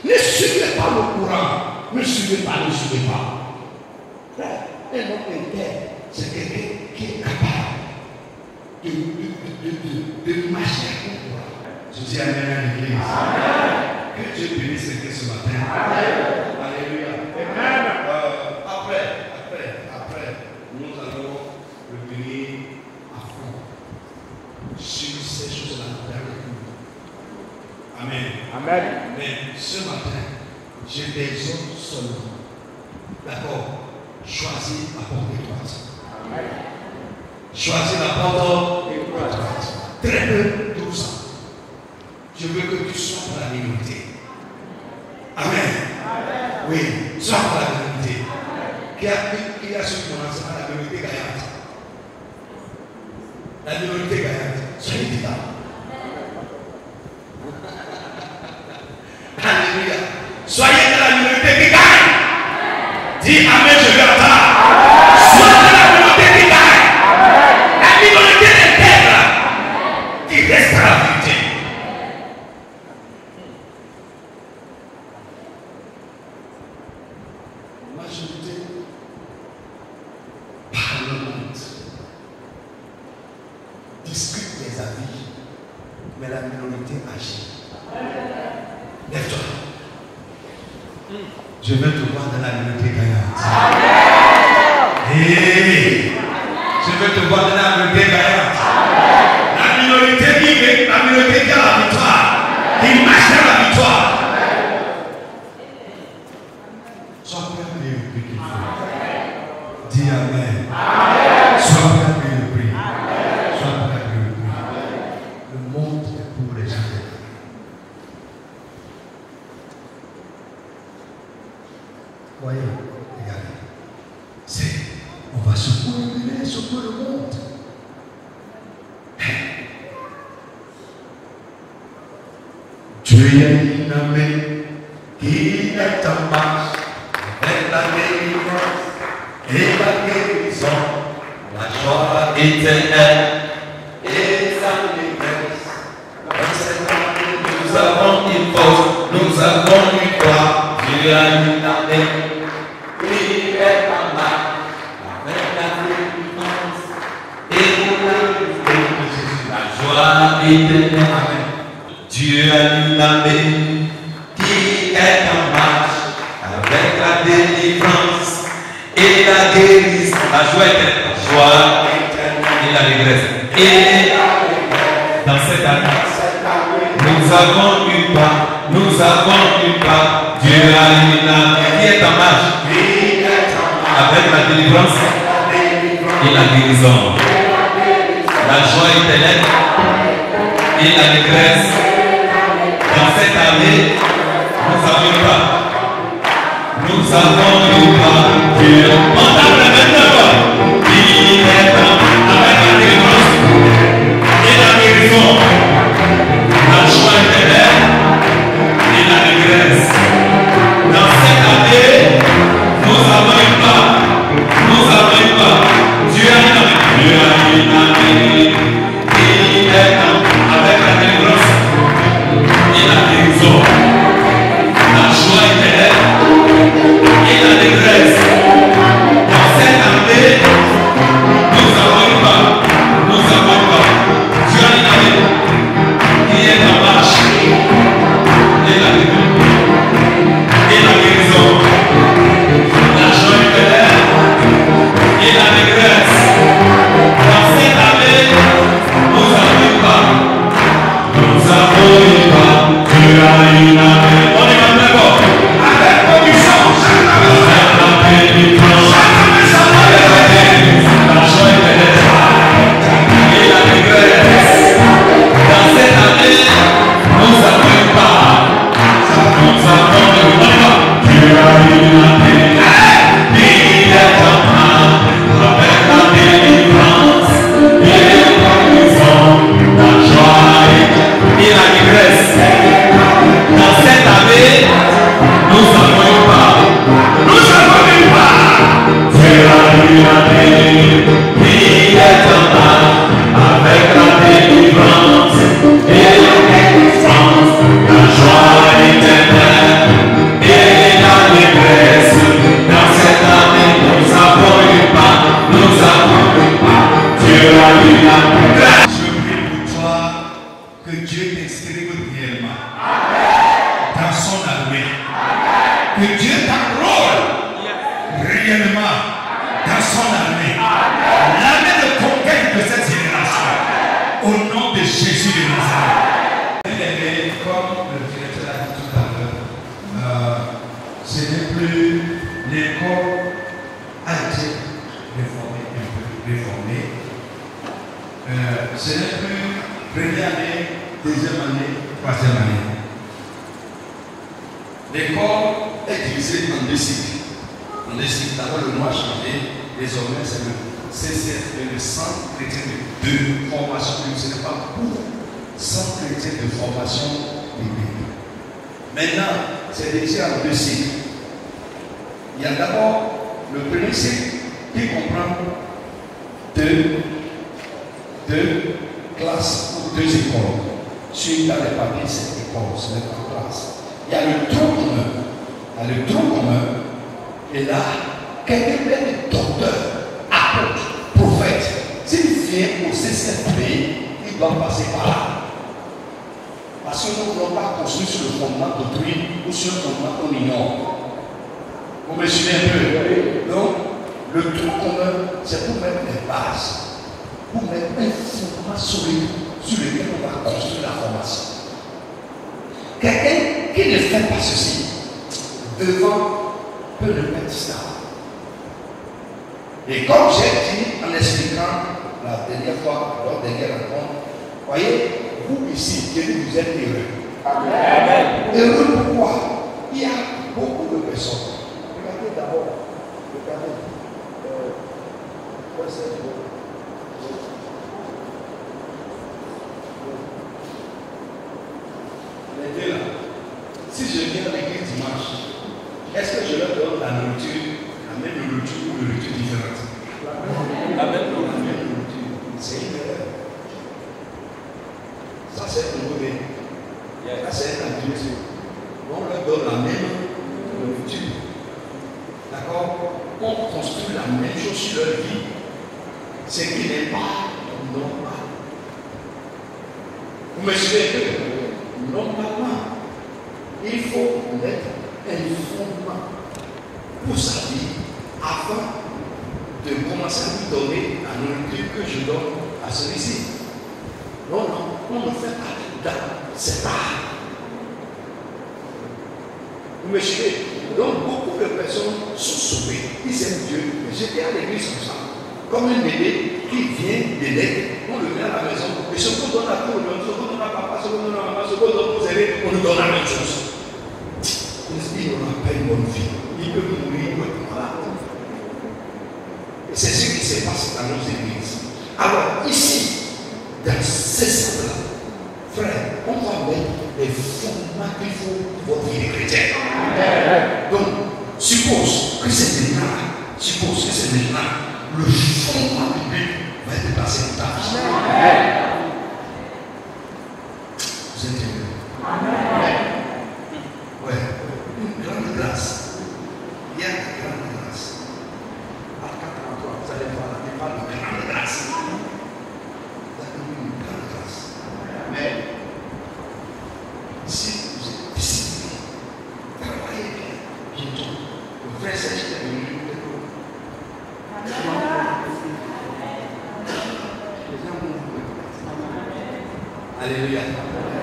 Ne suivez pas le courant, ne suivez pas. Un homme interne, c'est quelqu'un qui est capable de marcher avec le courant. Je dis amen à l'église. Que Dieu bénisse ce matin. Alléluia. Amen. Après, nous allons revenir à fond sur ces choses-là. Amen. Mais ce matin, j'ai des hommes seulement. D'accord? Choisis la porte étroite. Choisis la porte étroite. Très peu tout ça. Je veux que tu sois pour la minorité. Amen. Oui, sois pour la minorité. Qui a ceux qui ont lancé la minorité gagnante. La minorité gagnante. Soyez dedans. Alléluia. Soyez dans la minorité qui gagne. Dis amen, je vais entendre. Soyez dans la minorité qui gagne. La minorité intègre qui reste à la vérité. La majorité parlementaire discute les avis, mais la minorité agit. Lève-toi. Je veux te voir dans la minorité gagnante. Hey. Je veux te voir dans la minorité gagnante. La minorité qui a la victoire. Qui marche dans la victoire. Sois prêt à payer le prix qu'il faut. Dis amen. Sois prêt à payer le prix. Sois prêt à payer le prix. Le monde est pour les gens. Voyez, regardez. On va secouer le monde. Dieu est une main qui est en marche avec la délivrance et la guérison, la joie éternelle et sa délivrance. Dieu a une armée qui est en marche avec la délivrance et la guérison, la joie et l'allégresse. Et dans cette année, nous avons une part, Dieu a une armée qui est en marche avec la délivrance et la guérison, la joie éternelle et l'allégresse. Dans cette année, nous avons une part. Dieu entame la même œuvre qui est avec la délivrance et la guérison, la joie éternelle et l'allégresse. Dans cette année, nous avons une part. Dieu a une armée qui est avec la délivrance et la guérison, la joie éternelle et l'allégresse. Dans cette année, nous avons une part. Dieu a une armée qui est en marche et la guérison, la joie éternelle et l'allégresse. Dans cette année, nous avons une part. Dieu a une armée. On y va très fort. Avec condition. Avec la bénédiction. Avec la bénédiction. La joie éternelle et l'allégresse. Dans cette année, nous avons une part. Dieu a une armée qui est en marche avec la délivrance et la guérison, la joie et l'allégresse. Dans cette année, nous avons une part. Dieu a une armée qui est en marche avec la délivrance et la guérison, la joie éternelle et l'allégresse. Dans cette année, nous avons une part. Dieu a une armée. Je prie pour toi que Dieu t'inscrive réellement dans son armée. Que Dieu t'enrôle réellement dans son armée. L'armée de conquête de cette génération. Au nom de Jésus de Nazareth. Comme le directeur a dit tout à l'heure, ce n'est plus l'école a été réformée, un peu réformée. Ce n'est plus première année, deuxième année, troisième année. L'école est divisée en deux cycles. D'abord, le nom a changé. Désormais, c'est le CCF, le Centre chrétien de formation. Ce n'est pas pour Centre chrétien de formation biblique. Maintenant, c'est divisé en deux cycles. Il y a d'abord le premier cycle qui comprend deux classes ou deux écoles. Suite à les papiers, cette école, ce n'est pas classe. Il y a le tronc commun. Et là, quelqu'un peut être docteur, apôtre, prophète. S'il vient au CCFP, il doit passer par là. Parce que nous ne voulons pas construire sur le fondement d'autrui ou sur le fondement qu'on ignore. Vous me suivez un peu? Donc, le tronc commun, c'est pour mettre les bases, pour mettre un fondement solide sur lequel on va construire la formation. Quelqu'un qui ne fait pas ceci, devant peut le mettre ça. Et comme j'ai dit en expliquant la dernière fois, lors des dernières rencontres, voyez, vous ici, vous êtes heureux. Amen. Heureux pourquoi? Il y a beaucoup de personnes. Regardez d'abord, les deux là, si je viens à l'église dimanche, est-ce que je leur donne la nourriture, la même nourriture ou une nourriture différente? La même nourriture. C'est une erreur. Ça, c'est un nouveau né. Ça, c'est un adulte. On leur donne la même nourriture. D'accord? On construit la même chose sur leur vie. Ce qui n'est pas normal. Vous me suivez que normalement, il faut mettre un fondement pour sa vie afin de commencer à lui donner la nourriture que je donne à celui-ci. Non, on ne fait pas dans ses parts. Vous me suivez? Donc beaucoup de personnes sont sauvées, ils aiment Dieu. J'étais à l'église comme ça, comme un bébé qui vient de l'aide, on le met à la maison, et ce qu'on donne à tout le monde, ce qu'on donne à papa, ce qu'on donne à maman, ce qu'on donne aux aînés, on nous donne la même chose. Il n'aura pas une bonne vie, il peut mourir, il peut être malade. Et c'est ce qui se passe dans nos églises. Alors ici, dans ces salles-là, frère, on va mettre les fondements qu'il faut pour votre vie chrétienne. Donc, suppose que c'est maintenant, le fondement biblique va être placé dans ta vie. Vous êtes heureux? Amen. Ouais, une grande grâce. Il y a une grande grâce. À 43, vous allez voir, il parle de grande grâce. Vous avez une grande grâce. Amen. Si vous êtes discipliné, travaillez bien, bientôt, le frère Serge est venu. Alléluia.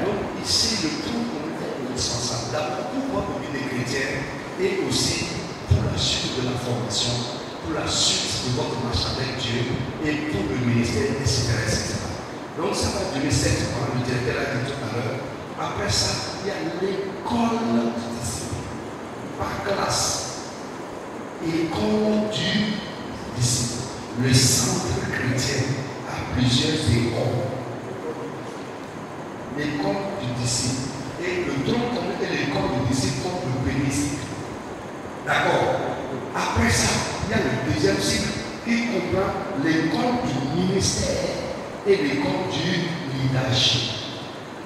Donc ici, le tout est indispensable. D'abord pour votre vie de chrétien et aussi pour la suite de la formation, pour la suite de votre marche avec Dieu et pour le ministère, etc. Donc ça va durer 7 mois, le directeur a dit tout à l'heure. Après ça, il y a l'école du disciple par classe. École du disciple. Le centre chrétien a plusieurs écoles. L'école du disciple. Et le tronc commun est l'école du disciple comme le premier cycle. D'accord? Après ça, il y a le deuxième cycle qui comprend l'école du ministère et l'école du leadership.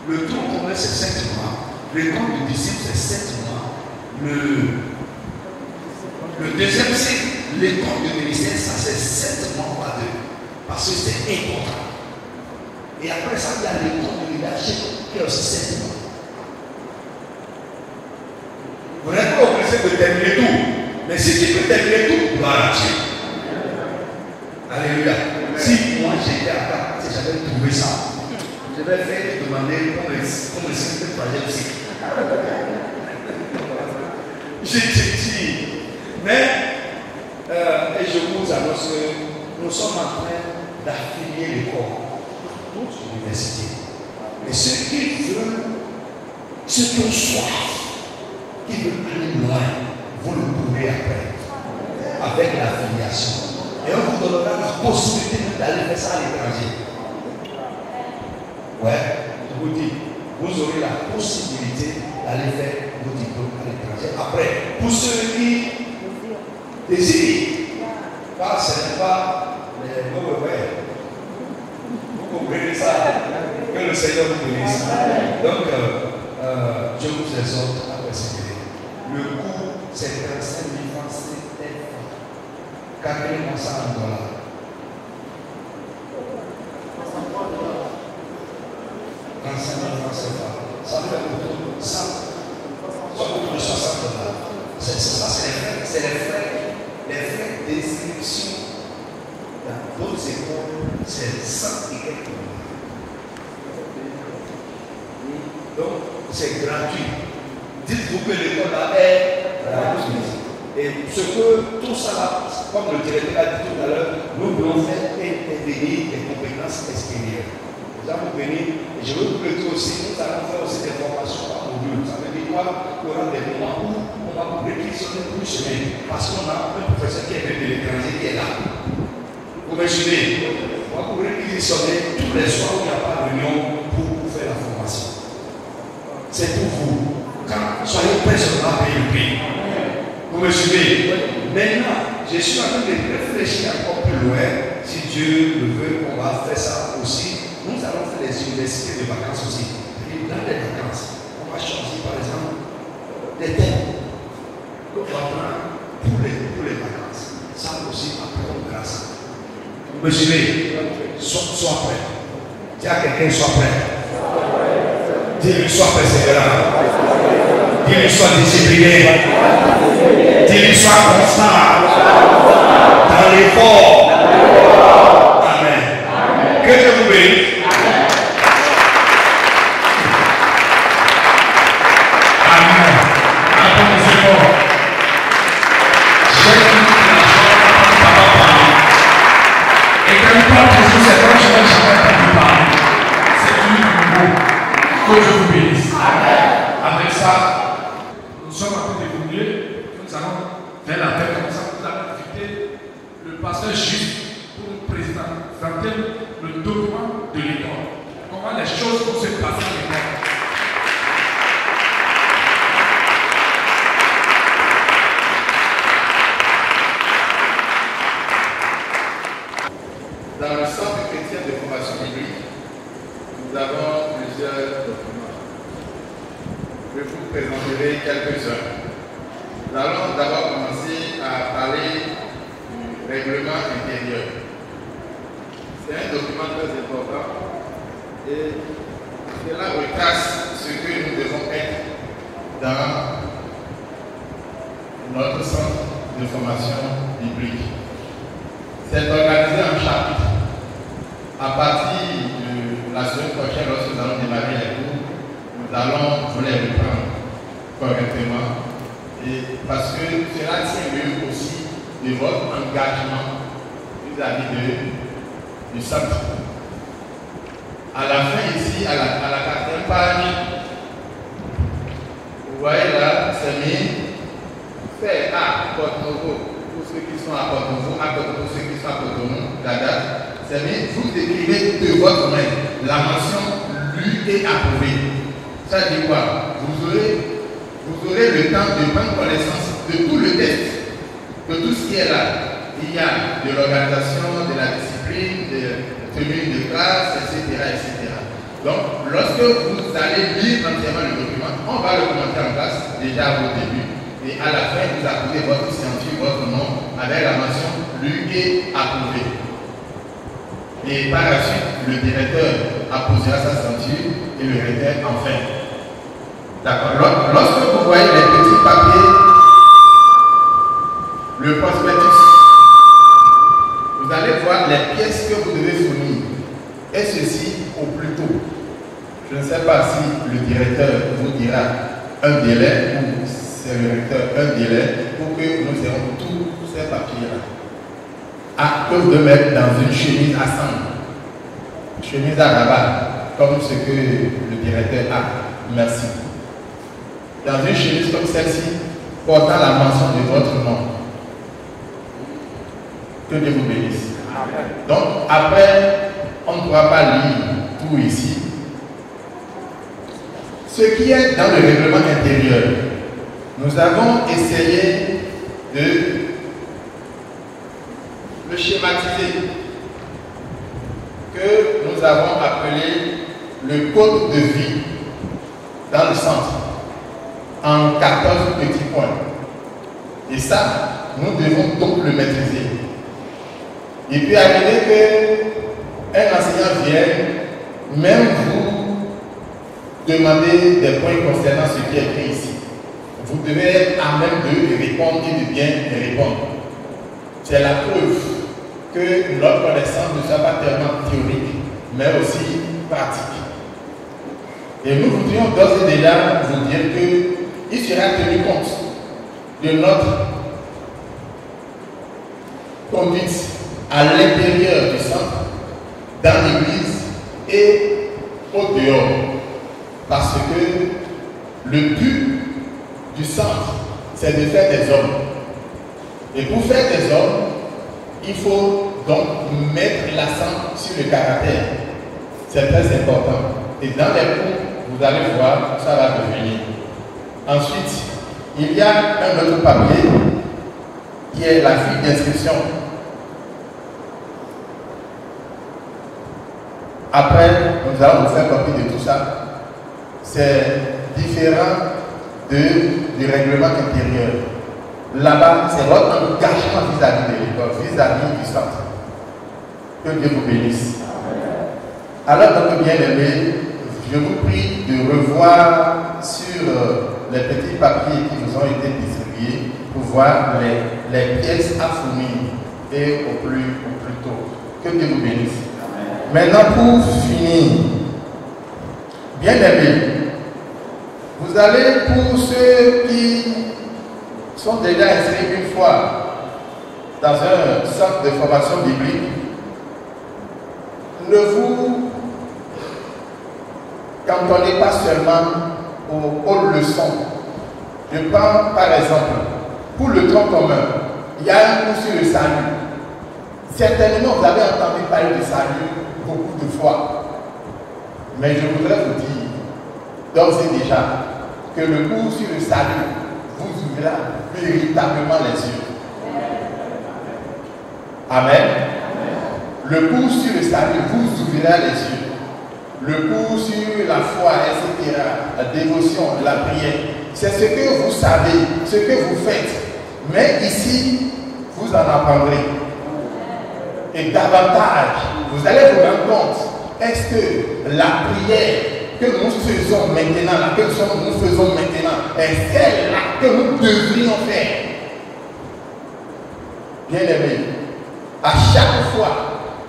Le tronc commun c'est 7 mois. L'école du disciple c'est 7 mois. Le deuxième cycle, l'école du ministère, ça c'est 7 mois par 2. Parce que c'est important. Et après ça, il y a l'école de leadership qui est aussi 7 mois. Vous n'êtes pas obligé de terminer tout. Mais si tu peux terminer tout, gloire à Dieu. Alléluia. Si moi j'étais à table, si j'avais trouvé ça, je vais faire demander comme le cycle de troisième cycle. J'ai dit, mais et je vous annonce que nous sommes en train d'affilier les corps pour toute l'université. Et ceux qui veulent, ceux qui ont soif, qui veulent aller loin, vous le pourrez après, avec l'affiliation. Et on vous donnera la possibilité d'aller faire ça à l'étranger. Ouais, je vous dis, vous aurez la possibilité d'aller faire vos diplômes à l'étranger. Après, pour ceux qui désirent, car ce n'est pas les mauvais. Vous comprenez ça? Que le Seigneur vous bénisse. Donc, je vous exhorte à persévérer. Le coût, c'est 35 000 francs CFA. Calculez-moi ça en dollars. 35 000 francs CFA. Ça fait autour de 60 $. Ça, c'est les frais d'inscription dans d'autres écoles, c'est 100 et quelques $. Donc, c'est gratuit. Dites-vous que l'école là est gratuite. Et ce que tout ça là, comme le directeur a dit tout à l'heure, nous voulons faire intervenir des compétences extérieures. Nous allons venir, et je veux vous le dire aussi, nous allons faire aussi des formations par module. Ça veut dire qu'il y aura des moments où on va vous réquisitionner pour une semaine. Parce qu'on a un professeur qui est venu de l'étranger qui est là. Vous me suivez? On va vous réquisitionner tous les soirs où il n'y a pas de réunion pour faire la formation. C'est pour vous. Quand soyez prêts, on va payer le prix. Vous me suivez? Maintenant, je suis en train de réfléchir encore plus loin. Si Dieu le veut, on va faire ça aussi. Nous allons faire les universités de vacances aussi. Et dans les vacances, on va choisir par exemple des thèmes qu'on va prendre pour les vacances. Ça aussi, après, on verra ça. Vous me suivez? Sois prêt. Dis à quelqu'un, sois prêt. Dis-lui, sois persévérant. Dis-lui, sois discipliné. Dis-lui, sois constant dans l'effort. Amen. Que Dieu vous bénisse. Amen. Applaudissez-moi. J'ai dit que la joie ne va pas parler. Et quand il parle de Jésus, c'est vrai, je n'ai jamais entendu parler. C'est lui nouveau. Que Dieu vous bénisse. Avec ça, nous sommes en train d'évoluer. Nous allons faire la fête comme ça. Nous allons inviter le pasteur juste pour nous présenter le document de l'école. Comment les choses vont se passer à l'école. Dans le centre chrétien de formation biblique, nous avons plusieurs documents. Je vous présenterai quelques-uns. Nous allons d'abord commencer à parler du règlement intérieur. C'est un document très important et cela retrace ce que nous devons être dans notre centre de formation biblique. C'est organisé en chapitres. À partir de la semaine prochaine, lorsque nous allons démarrer les cours, nous allons vous les reprendre correctement. Et parce que cela tient lieu aussi de votre engagement vis-à-vis du centre. À la fin ici, à la 4e page, vous voyez là, c'est mis fait à Porto-Novo. Pour ceux qui sont à Porto-Novo, à Cotonou, ceux qui sont à Cotonou, la date, c'est mis, vous écrivez de votre main la mention lue et approuvée. Ça dit quoi? Vous aurez le temps de prendre connaissance de tout le texte, de tout ce qui est là. Il y a de l'organisation, de la discipline, de tenue de classe, etc., etc. Donc, lorsque vous allez lire entièrement le document, on va le commenter en classe déjà au début. Et à la fin, vous apposez votre signature, votre nom, avec la mention lue et approuvée. Et par la suite, le directeur apposera sa ceinture et le recteur enfin. D'accord. Lorsque vous voyez les petits papiers, le prospectus, vous allez voir les pièces que vous devez fournir. Et ceci au plus tôt. Je ne sais pas si le directeur vous dira un délai ou c'est le recteur un délai pour que nous ayons tous ces papiers-là. À cause de mettre dans une chemise à sang, chemise à rabat, comme ce que le directeur a. Merci. Dans une chemise comme celle-ci, portant la mention de votre nom. Que Dieu vous bénisse. Donc, après, on ne pourra pas lire tout ici. Ce qui est dans le règlement intérieur, nous avons essayé de le schématiser, que nous avons appelé le code de vie dans le centre, en 14 petits points. Et ça, nous devons donc le maîtriser. Il peut arriver qu'un enseignant vienne, même vous demander des points concernant ce qui est écrit ici. Vous devez être à même de répondre et de bien répondre. C'est la preuve que notre connaissance ne soit pas tellement théorique, mais aussi pratique. Et nous voudrions d'ores et déjà vous dire qu'il sera tenu compte de notre conduite à l'intérieur du centre, dans l'église et au dehors. Parce que le but du centre, c'est de faire des hommes. Et pour faire des hommes, il faut donc mettre l'accent sur le caractère. C'est très important. Et dans les cours, vous allez voir, ça va devenir. Ensuite, il y a un autre papier qui est la fiche d'inscription. Après, nous allons vous faire copie de tout ça. C'est différent du règlement intérieur. Là-bas, c'est votre engagement vis-à-vis de l'école, vis-à-vis du centre. Que Dieu vous bénisse. Alors, donc, bien aimé, je vous prie de revoir sur les petits papiers qui vous ont été distribués pour voir les pièces à fournir et au plus tôt. Que Dieu vous bénisse. Maintenant, pour finir, bien aimés, vous allez, pour ceux qui sont déjà inscrits une fois dans un centre de formation biblique, ne vous cantonnez pas seulement aux leçons. Je prends par exemple, pour le tronc commun, il y a un cours sur le salut. Certainement, vous avez entendu parler du salut beaucoup de fois. Mais je voudrais vous dire, d'ores et déjà, que le cours sur le salut vous ouvrira véritablement les yeux. Amen. Le cours sur le salut vous ouvrira les yeux. Le cours sur la foi, etc., la dévotion, la prière, c'est ce que vous savez, ce que vous faites. Mais ici, vous en apprendrez. Et davantage, vous allez vous rendre compte, est-ce que la prière que nous faisons maintenant, est celle-là que nous devrions faire? Bien aimé, à chaque fois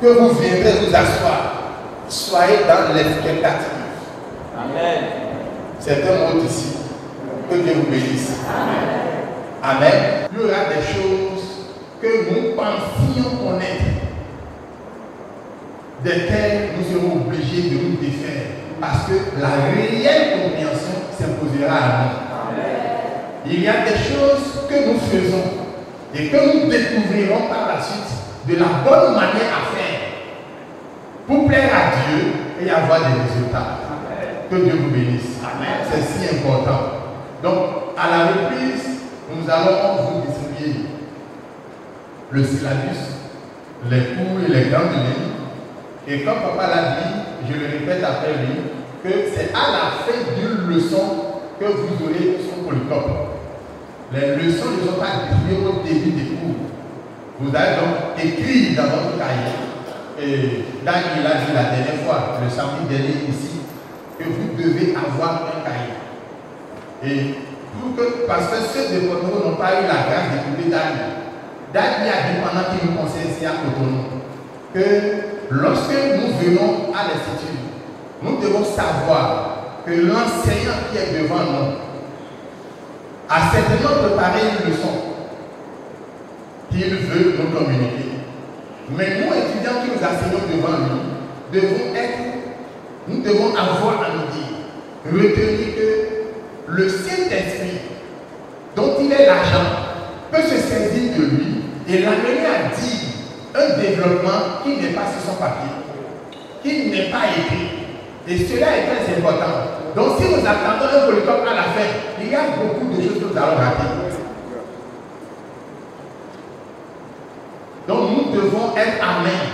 que vous viendrez vous asseoir, soyez dans l'expectative. Amen. C'est un mot ici. Que Dieu vous bénisse. Amen. Il y aura des choses que nous pensions connaître, desquelles nous serons obligés de nous défaire, parce que la réelle compréhension s'imposera à nous. Amen. Il y a des choses que nous faisons et que nous découvrirons par la suite de la bonne manière à faire pour plaire à Dieu et avoir des résultats. Amen. Que Dieu vous bénisse. C'est si important. Donc, à la reprise, nous allons vous distribuer le syllabus, les cours et les grandes lignes. Et comme papa l'a dit, je le répète après lui, que c'est à la fin d'une leçon que vous aurez son polycope. Les leçons ne sont pas distribuées au début des cours. Vous allez donc écrire dans votre cahier. Et Dan, il a dit la dernière fois, le samedi dernier ici, que vous devez avoir un cahier. Et parce que ceux de Cotonou n'ont pas eu la grâce d'écouter Dan. Dan a dit pendant qu'il nous conseille ici à Cotonou que lorsque nous venons à l'institut, nous devons savoir que l'enseignant qui est devant nous a certainement préparé une leçon qu'il veut nous communiquer. Mais nous, étudiants qui nous enseignons devant lui, nous devons avoir à nous dire, retenir que le Saint-Esprit, dont il est l'agent, peut se saisir de lui et l'amener à dire un développement qui n'est pas sur son papier, qui n'est pas écrit. Et cela est très important. Donc si nous attendons un polycope à la fin, il y a beaucoup de choses que nous allons rater. Donc nous devons être à même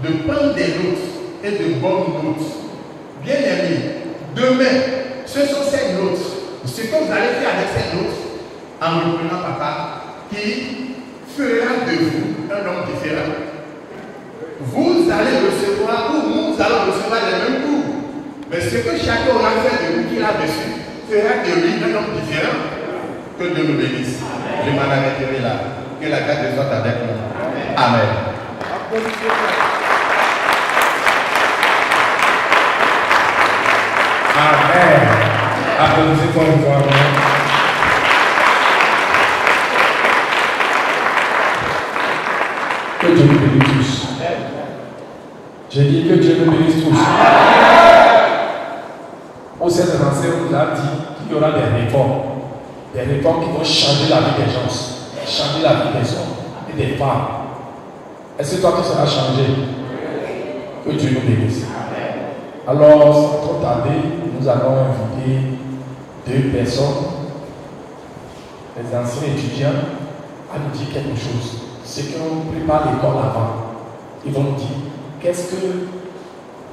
de prendre des notes et de bonnes notes. Bien aimés, demain, ce sont ces notes. Ce que vous allez faire avec ces notes, en reprenant papa, qui fera de vous un homme différent. Vous allez recevoir, ou nous allons recevoir les mêmes cours. Mais ce que chacun aura fait de vous qu'il a dessus, fera de lui un homme différent. Que Dieu nous bénisse. Je m'en arrêterai là. Que la grâce de Dieu soit avec nous. Amen. Amen. Applaudissez pour une fois. Que Dieu nous bénisse tous. J'ai dit que Dieu nous bénisse tous. Au sein de l'enseignant, on nous a dit qu'il y aura des réformes. Des réformes qui vont changer la vie des gens, changer la vie des hommes et des femmes. Est-ce que toi tu seras changé? Que Dieu nous bénisse. Alors, sans trop tarder, nous allons inviter deux personnes, les anciens étudiants, à nous dire quelque chose. Ceux qui ont préparé l'école avant, ils vont nous dire qu'est-ce que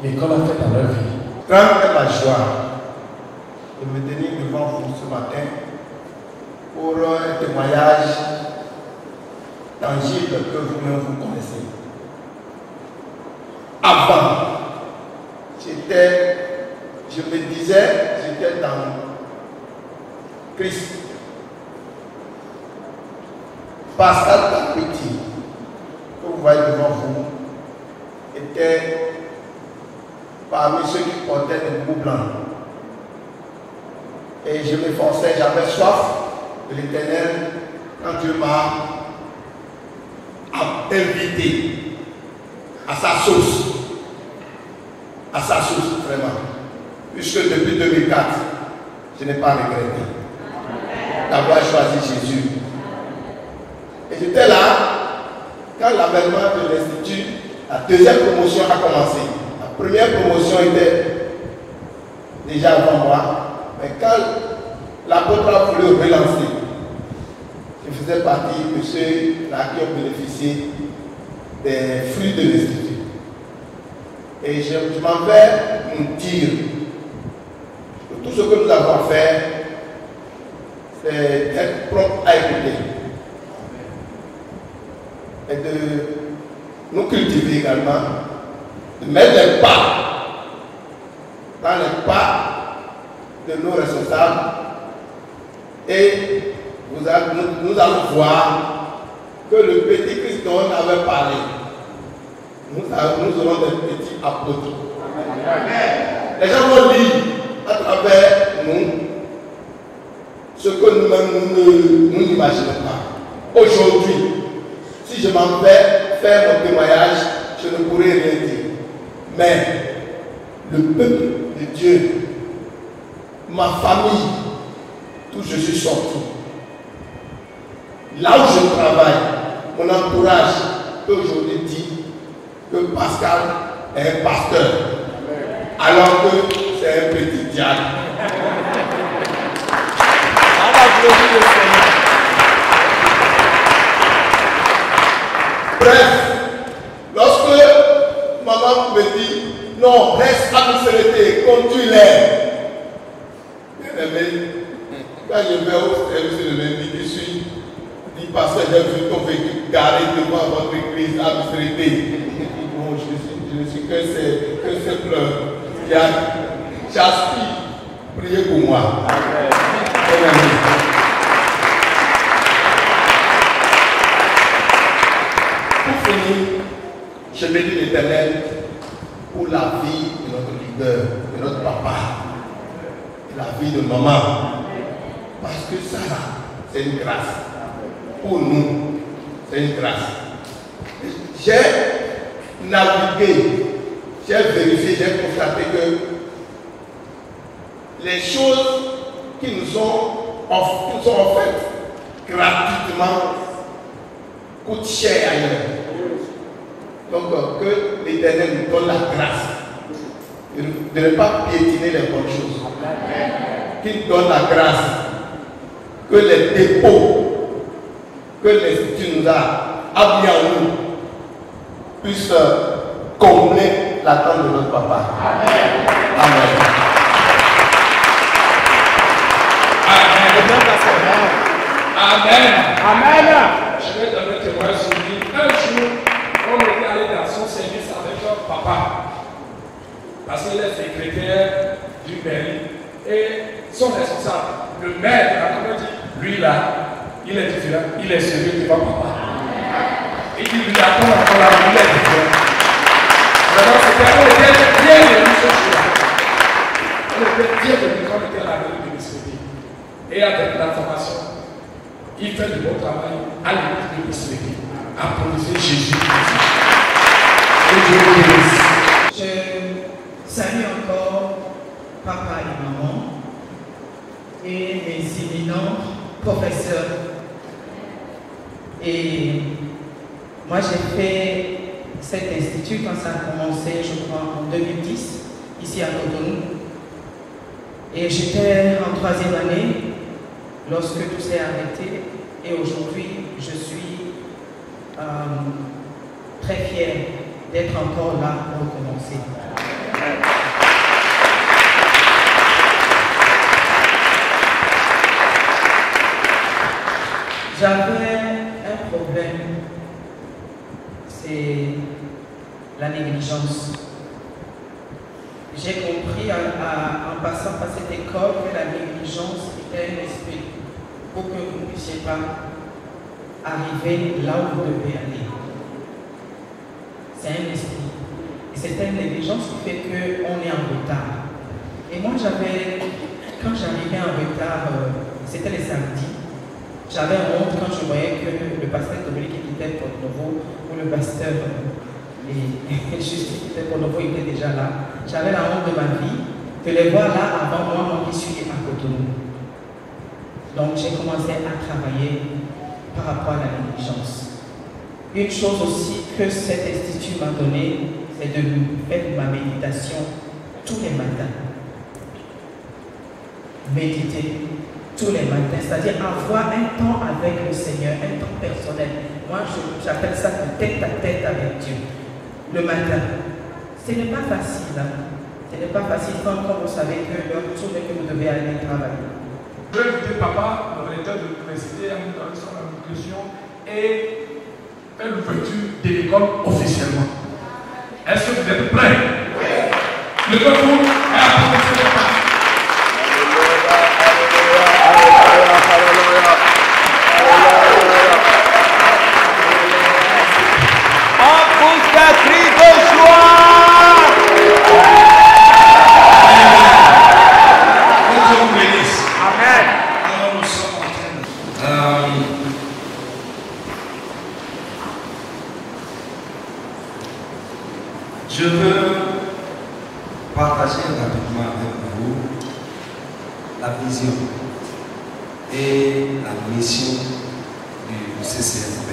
l'école a fait dans leur vie. Grande est la joie de me tenir devant vous ce matin pour un témoignage tangible que vous-même vous connaissez. je me disais, j'étais dans Christ. Pascal Petit, que vous voyez devant vous, était parmi ceux qui portaient des bouts blancs. Et je m'efforçais, j'avais soif de l'Éternel quand Dieu m'a invité à sa sauce. À sa sauce, vraiment. Puisque depuis 2004, je n'ai pas regretté d'avoir choisi Jésus. Et j'étais là quand l'avènement de l'Institut, la deuxième promotion a commencé. La première promotion était déjà avant moi. Mais quand l'apôtre a voulu relancer, je faisais partie de ceux-là qui ont bénéficié des fruits de l'Institut. Et je m'en vais nous dire que tout ce que nous avons fait, c'est d'être propre à écouter. Et de nous cultiver également, de mettre les pas dans les pas de nos responsables, et nous allons voir que le petit Christ dont on avait parlé, nous aurons des petits apôtres. Les gens vont lire à travers nous ce que nous-mêmes nous n'imaginons pas. Aujourd'hui, si je m'en vais faire mon témoignage, je ne pourrai rien dire. Mais le peuple de Dieu, ma famille, d'où je suis sorti, là où je travaille, mon entourage peut aujourd'hui dire que Pascal est un pasteur, alors que c'est un petit diable. Bref, lorsque maman me dit non, reste à l'autorité comme tu l'es. Bien aimé, quand je vais au service de lundi, je suis dit pasteur, j'ai vu ton véhicule garé devant votre église à l'autorité. Bon, je ne suis que simple. J'aspire. Priez pour moi. Bien aimé. Pour finir, je bénis l'Éternel pour la vie de notre leader, de notre papa, de la vie de maman. Parce que ça, c'est une grâce. Pour nous, c'est une grâce. J'ai navigué, j'ai vérifié, j'ai constaté que les choses qui nous sont offertes gratuitement coûtent cher ailleurs. Donc, que l'Éternel nous donne la grâce de ne pas piétiner les bonnes choses. Qu'il donne la grâce que les dépôts que l'Institut nous a mis en nous puissent combler l'attente de notre papa. Amen. Amen. Amen. Je vais donner témoignage sur lui. Un jour, on était allé dans son service avec notre papa. Parce qu'il est secrétaire du mairie. Et son responsable, le maire de la communauté, lui là, il est différent. Il est sérieux devant papa. Et il lui attend encore là, il est différent. Vraiment, on était bien de ce jour-là. On était bien de quand on était à la rue de Missédi. Et avec la formation, il fait du bon travail à l'église de Missédi. Applaudissez Jésus. Et Dieu vous bénisse. Je salue encore papa et maman et mes éminents professeurs. Et moi j'ai fait cet institut quand ça a commencé, je crois, en 2010, ici à Cotonou. Et j'étais en 3e année lorsque tout s'est arrêté. Et aujourd'hui, je suis très fière d'être encore là pour recommencer. J'avais un problème, c'est la négligence. j'ai compris en passant par cette école que la négligence était un esprit pour que vous ne puissiez pas arriver là où vous devez aller. C'est un esprit. Et c'est une négligence qui fait qu'on est en retard. Et moi, quand j'arrivais en retard, c'était les samedis, j'avais honte quand je voyais que le pasteur Dominique qui était pour Nouveau ou le pasteur Justin qui était pour Nouveau était déjà là. J'avais la honte de ma vie de les voir là avant moi qui suis à Cotonou. Donc j'ai commencé à travailler par rapport à la négligence. Une chose aussi que cet institut m'a donné, c'est de faire ma méditation tous les matins. Méditer tous les matins, c'est-à-dire avoir un temps avec le Seigneur, un temps personnel. Moi, j'appelle ça de tête à tête avec Dieu. Le matin, ce n'est pas facile. Hein? Ce n'est pas facile quand vous savez que l'heure tourne que vous devez aller travailler. Je vais inviter papa, le recteur de l'université, à nous donner son conclusion et faire l'ouverture de l'école officiellement. Est-ce que vous êtes prêts? Le concours est à commencer. Je veux partager rapidement avec vous la vision et la mission du CCFB.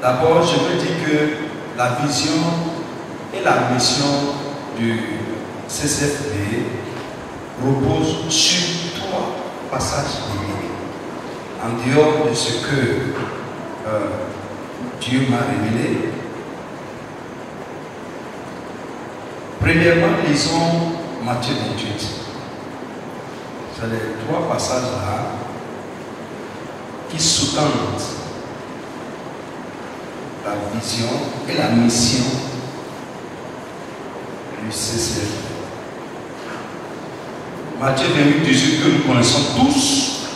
D'abord, je veux dire que la vision et la mission du CCFB reposent sur 3 passages bibliques. En dehors de ce que Dieu m'a révélé, premièrement, lisons Matthieu 28. C'est les 3 passages-là qui sous-tendent la vision et la mission du CCFB. Matthieu 28, 18, que nous connaissons tous,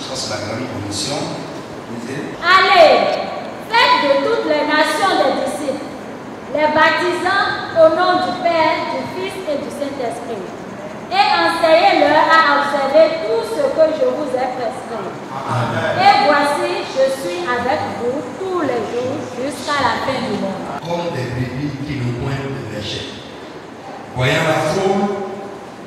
ça c'est la grande commission. Allez, faites de toutes les nations des disciples, les baptisant au nom du Père, du Fils et du Saint-Esprit, et enseignez-leur à observer tout ce que je vous ai prescrit. Et voici, je suis avec vous tous les jours jusqu'à la fin du monde. Comme des brebis qui ne pointent de berger. Voyant la foule,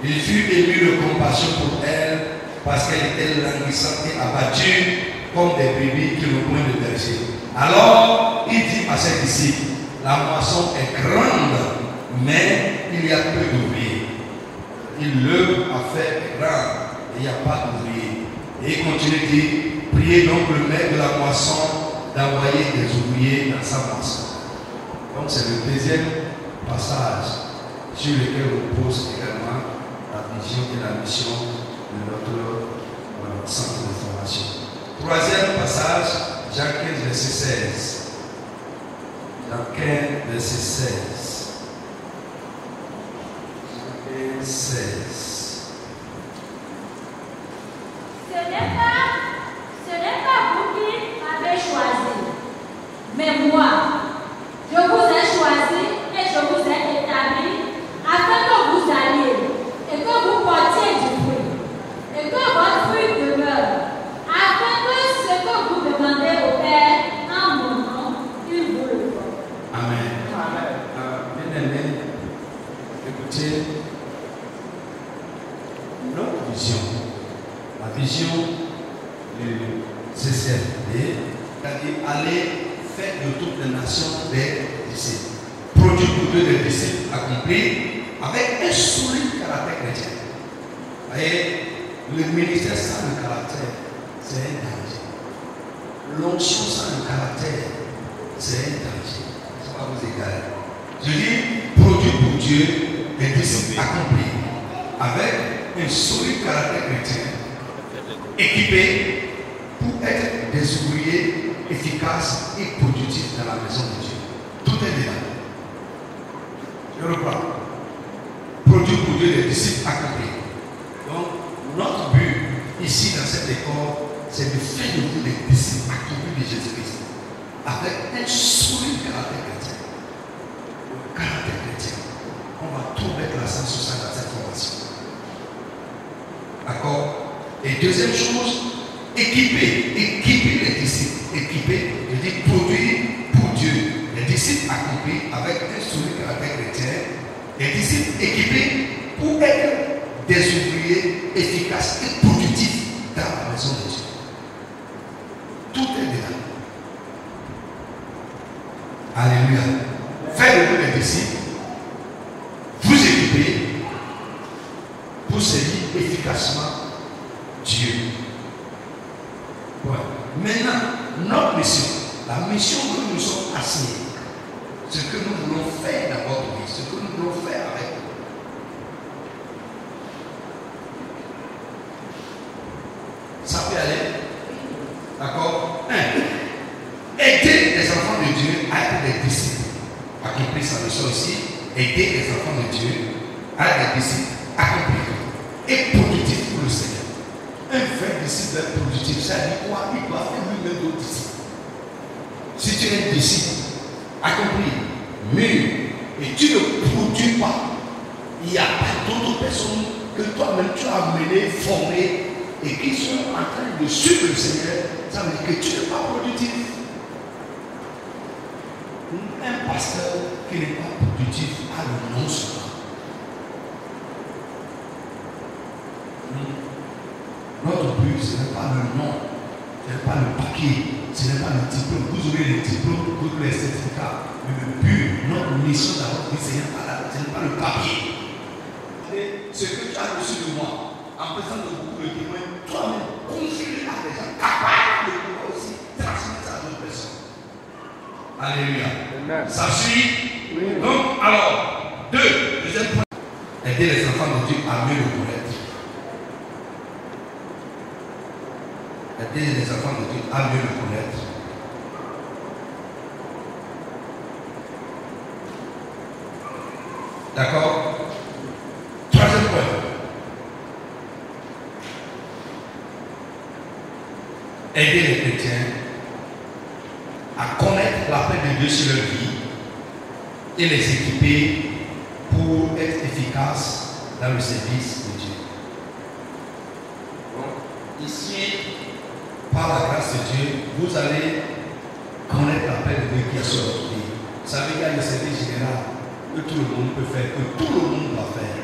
il fut ému de compassion pour elle, parce qu'elle était languissante et abattue comme des brebis qui ne pointent de berger. Alors, il dit à ses disciples, la moisson est grande, mais il y a peu d'ouvriers. L'œuvre a fait grand, et il n'y a pas d'ouvriers. Et il continue de dire, priez donc le maître de la moisson d'envoyer des ouvriers dans sa moisson. Donc c'est le deuxième passage sur lequel on pose également la vision et la mission de notre centre de formation. Troisième passage, Jean 15, verset 16. Jean 15, verset 16. 16. Ce n'est pas vous qui m'avez choisi, mais moi. Je vous ai choisi et je vous ai établi afin que vous alliez et que vous portiez du fruit et que votre fruit demeure, afin que ce que vous demandez au Père en mon nom, il vous le fasse. Amen. Bien-aimés, écoutez, notre vision, la vision du CCFB, c'est-à-dire aller faire de toutes les nations des disciples, produire pour Dieu des disciples accomplis avec un solide caractère chrétien. Vous voyez, le ministère sans le caractère, c'est un danger. L'onction sans le caractère, c'est un danger. Je ne vais pas vous égarer. Je dis, produire pour Dieu des disciples accomplis avec un solide caractère chrétien, équipé pour être des ouvriers efficaces et productifs dans la maison de Dieu. Tout est dedans. Je reprends. produire pour Dieu des disciples accomplis. Donc, notre but ici dans cette école, c'est de faire de vous des disciples accomplis de Jésus-Christ, avec un solide caractère chrétien. Le caractère chrétien. On va tout mettre l'accent sur ça dans cette formation. D'accord? Et deuxième chose, équiper les disciples. Équiper, je dis produire pour Dieu. Les disciples accomplis avec un solide caractère chrétien. Les disciples équipés pour être des ouvriers efficaces et productifs dans la maison de Dieu. Tout est dedans. Alléluia. Faites-vous les disciples, vous équipez pour servir efficacement Dieu. Ouais. Maintenant, notre mission, la mission que nous nous sommes assignés, ce que nous voulons faire dans votre vie, ce que nous voulons faire avec vous. Ça peut aller? D'accord? 1. Aider les enfants de Dieu à être des disciples. Accomplir sa mission ici. Aider les enfants de Dieu à être des disciples accomplis et productifs pour le Seigneur. Un vrai disciple productif, ça dit quoi? Il doit faire lui-même d'autres disciples. Si tu es un disciple accompli, mûr, et tu ne produis pas, il n'y a pas d'autres personnes que toi-même tu as amené, formé, et qui sont en train de suivre le Seigneur. Ça veut dire que tu n'es pas productif. Un pasteur qui n'est pas productif a le nom seulement. Notre but, ce n'est pas le nom, ce n'est pas le papier, ce n'est pas le diplôme. Vous aurez les diplômes, vous aurez les certificats. Mais le but, notre mission dans votre vie, ce n'est pas le papier. Et ce que tu as reçu de moi, en présence de beaucoup de témoins, toi-même, confie-le à des gens capables de pouvoir aussi transmettre ça à d'autres personnes. Alléluia. Amen. Ça suit? Oui. Donc, alors, deuxième point, aider les enfants de Dieu à mieux le connaître. Aider les enfants de Dieu à mieux le connaître. D'accord? Troisième point. Aider les chrétiens à connaître la paix de Dieu sur leur vie et les équiper pour être efficaces dans le service de Dieu. Donc, ici, par la grâce de Dieu, vous allez connaître la paix de Dieu qui est sur votre vie. Vous savez qu'il y a le service général que tout le monde peut faire, que tout le monde doit faire.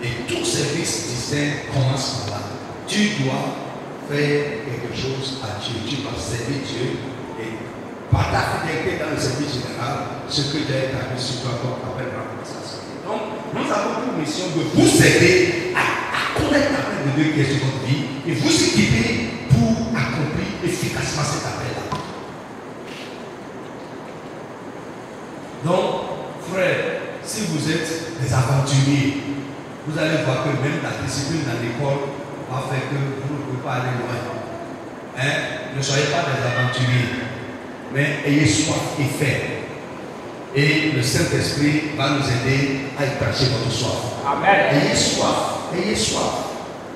Et tout service distinct commence par là. Tu dois faire quelque chose à Dieu. Tu dois servir Dieu. Et par ta fidélité dans le service général, ce que Dieu a établi sur toi comme appel à l'organisation. Donc, nous avons pour mission de vous aider à connaître la paix de Dieu qui est sur votre vie et vous équiper pour accomplir efficacement cet appel-là. Donc, frère, si vous êtes des aventuriers, vous allez voir que même la discipline dans l'école va faire que vous ne pouvez pas aller loin. Hein? Ne soyez pas des aventuriers, mais ayez soif et faim. Et le Saint-Esprit va nous aider à épancher votre soif. Amen. Ayez soif, ayez soif,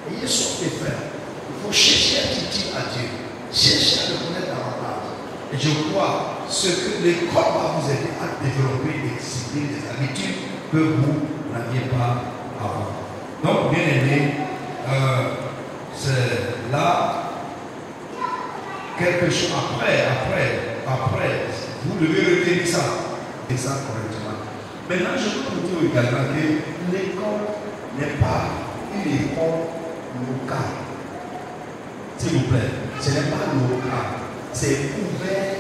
ayez soif et faim. Il faut chercher à dire à Dieu, chercher à le connaître davantage. Et je crois ce que l'école va vous aider à développer des disciplines, des habitudes que vous n'aviez pas avant. Donc, bien aimé, c'est là quelque chose après, vous devez retenir ça et ça correctement. Maintenant, je peux vous dire également que l'école n'est pas une école locale. S'il vous plaît, ce n'est pas local, c'est ouvert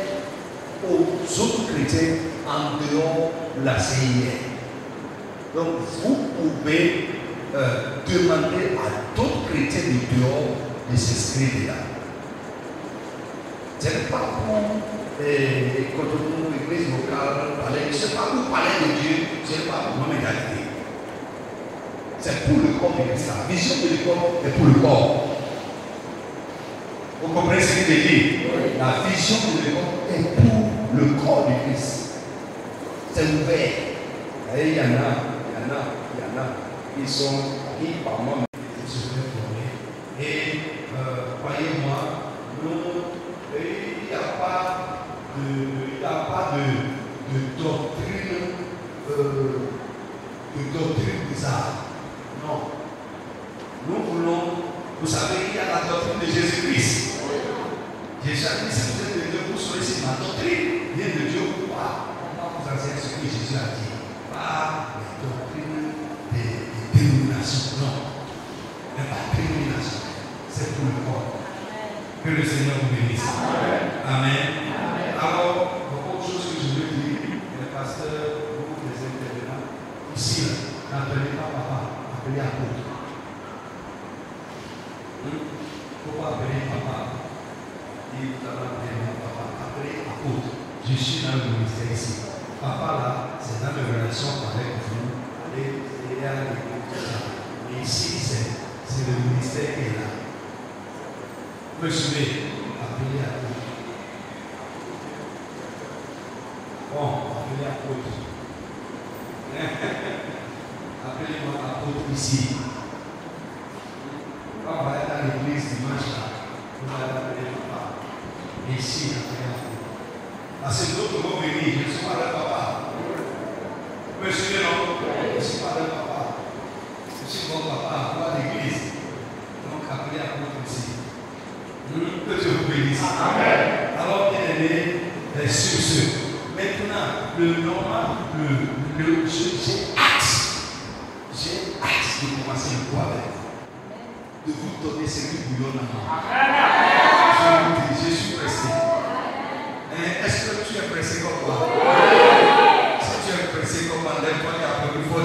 aux autres chrétiens en dehors de la CIR. Donc, vous pouvez demander à d'autres chrétiens de dehors de s'inscrire là. Ce n'est pas pour Cotonou, l'église locale, ce n'est pas pour parler de Dieu, ce n'est pas pour l'humanité. C'est pour le corps de Christ. La vision de l'école est pour le corps. Vous comprenez ce qu'il dit? La vision de l'école est pour le corps de Christ. C'est ouvert. Et il y en a. Ils sont pris par moi. Et croyez-moi, il n'y a pas de doctrine bizarre. Non. Nous voulons, vous savez, il y a la doctrine de Jésus-Christ. Jésus a dit, si vous êtes de Dieu, vous serez ici. Ma doctrine vient de Dieu. Pas vous enseigner ce que Jésus a dit. Pas la doctrine des dénominations. Non. Mais pas de dénomination. C'est pour le corps. Que le Seigneur vous bénisse. Amen. Alors, autre chose que je veux dire, les pasteurs, beaucoup des intervenants, ici, n'appelez pas papa, appelez apôtre. Pourquoi appeler papa? Il vous a appelé papa, appelez apôtre. Je suis dans le ministère ici. Papa là, c'est dans les relations avec vous. Et ici, c'est le ministère qui est là. Vous me suivez? Appelez apôtre. Bon, appelez apôtre. Appelez-moi apôtre ici. Quand on va être dans l'église dimanche là, on va l'appeler papa. Et ici, appelez apôtre. Parce que d'autres vont venir, je ne suis pas le papa. Vous me suivez, non? Je ne suis pas le papa. Je suis mon papa, moi l'église. Donc appelez apôtre ici. Que Dieu vous bénisse. Amen. Alors, bien aimé, sur ce. Maintenant, le normal, j'ai hâte de commencer une fois avec vous. De vous donner ce qui bouillonne en moi. Je suis pressé. Est-ce que tu es pressé comme moi? Si tu es pressé comme moi, lève-toi et après une fois,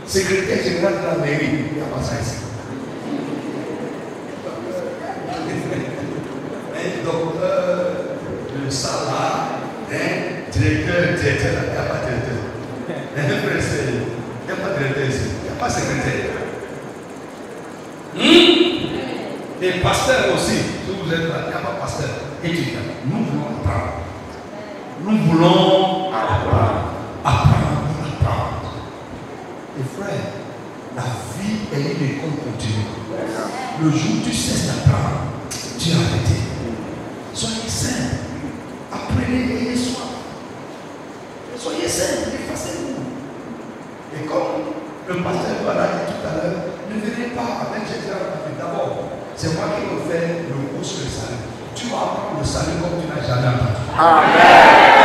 secrétaire général de la mairie, il n'y a pas ça ici. Docteur, le salaire, directeur, il n'y a pas directeur. Il n'y a pas directeur ici, il n'y a pas secrétaire. Et pasteur aussi, si vous êtes là, il n'y a pas pasteur. Étudiant, nous voulons apprendre. Nous voulons apprendre. Et frère, la vie est une école continue. Le jour où tu cesses d'apprendre, tu as arrêté. Soyez saints. Apprenez, ayez soif. Soyez saints, effacez-vous. Et comme le pasteur va l'a dit tout à l'heure, ne venez pas avec Jésus à la vie. D'abord, c'est moi qui vais faire le cours sur le salut. Tu vas apprendre le salut comme tu n'as jamais entendu. Amen.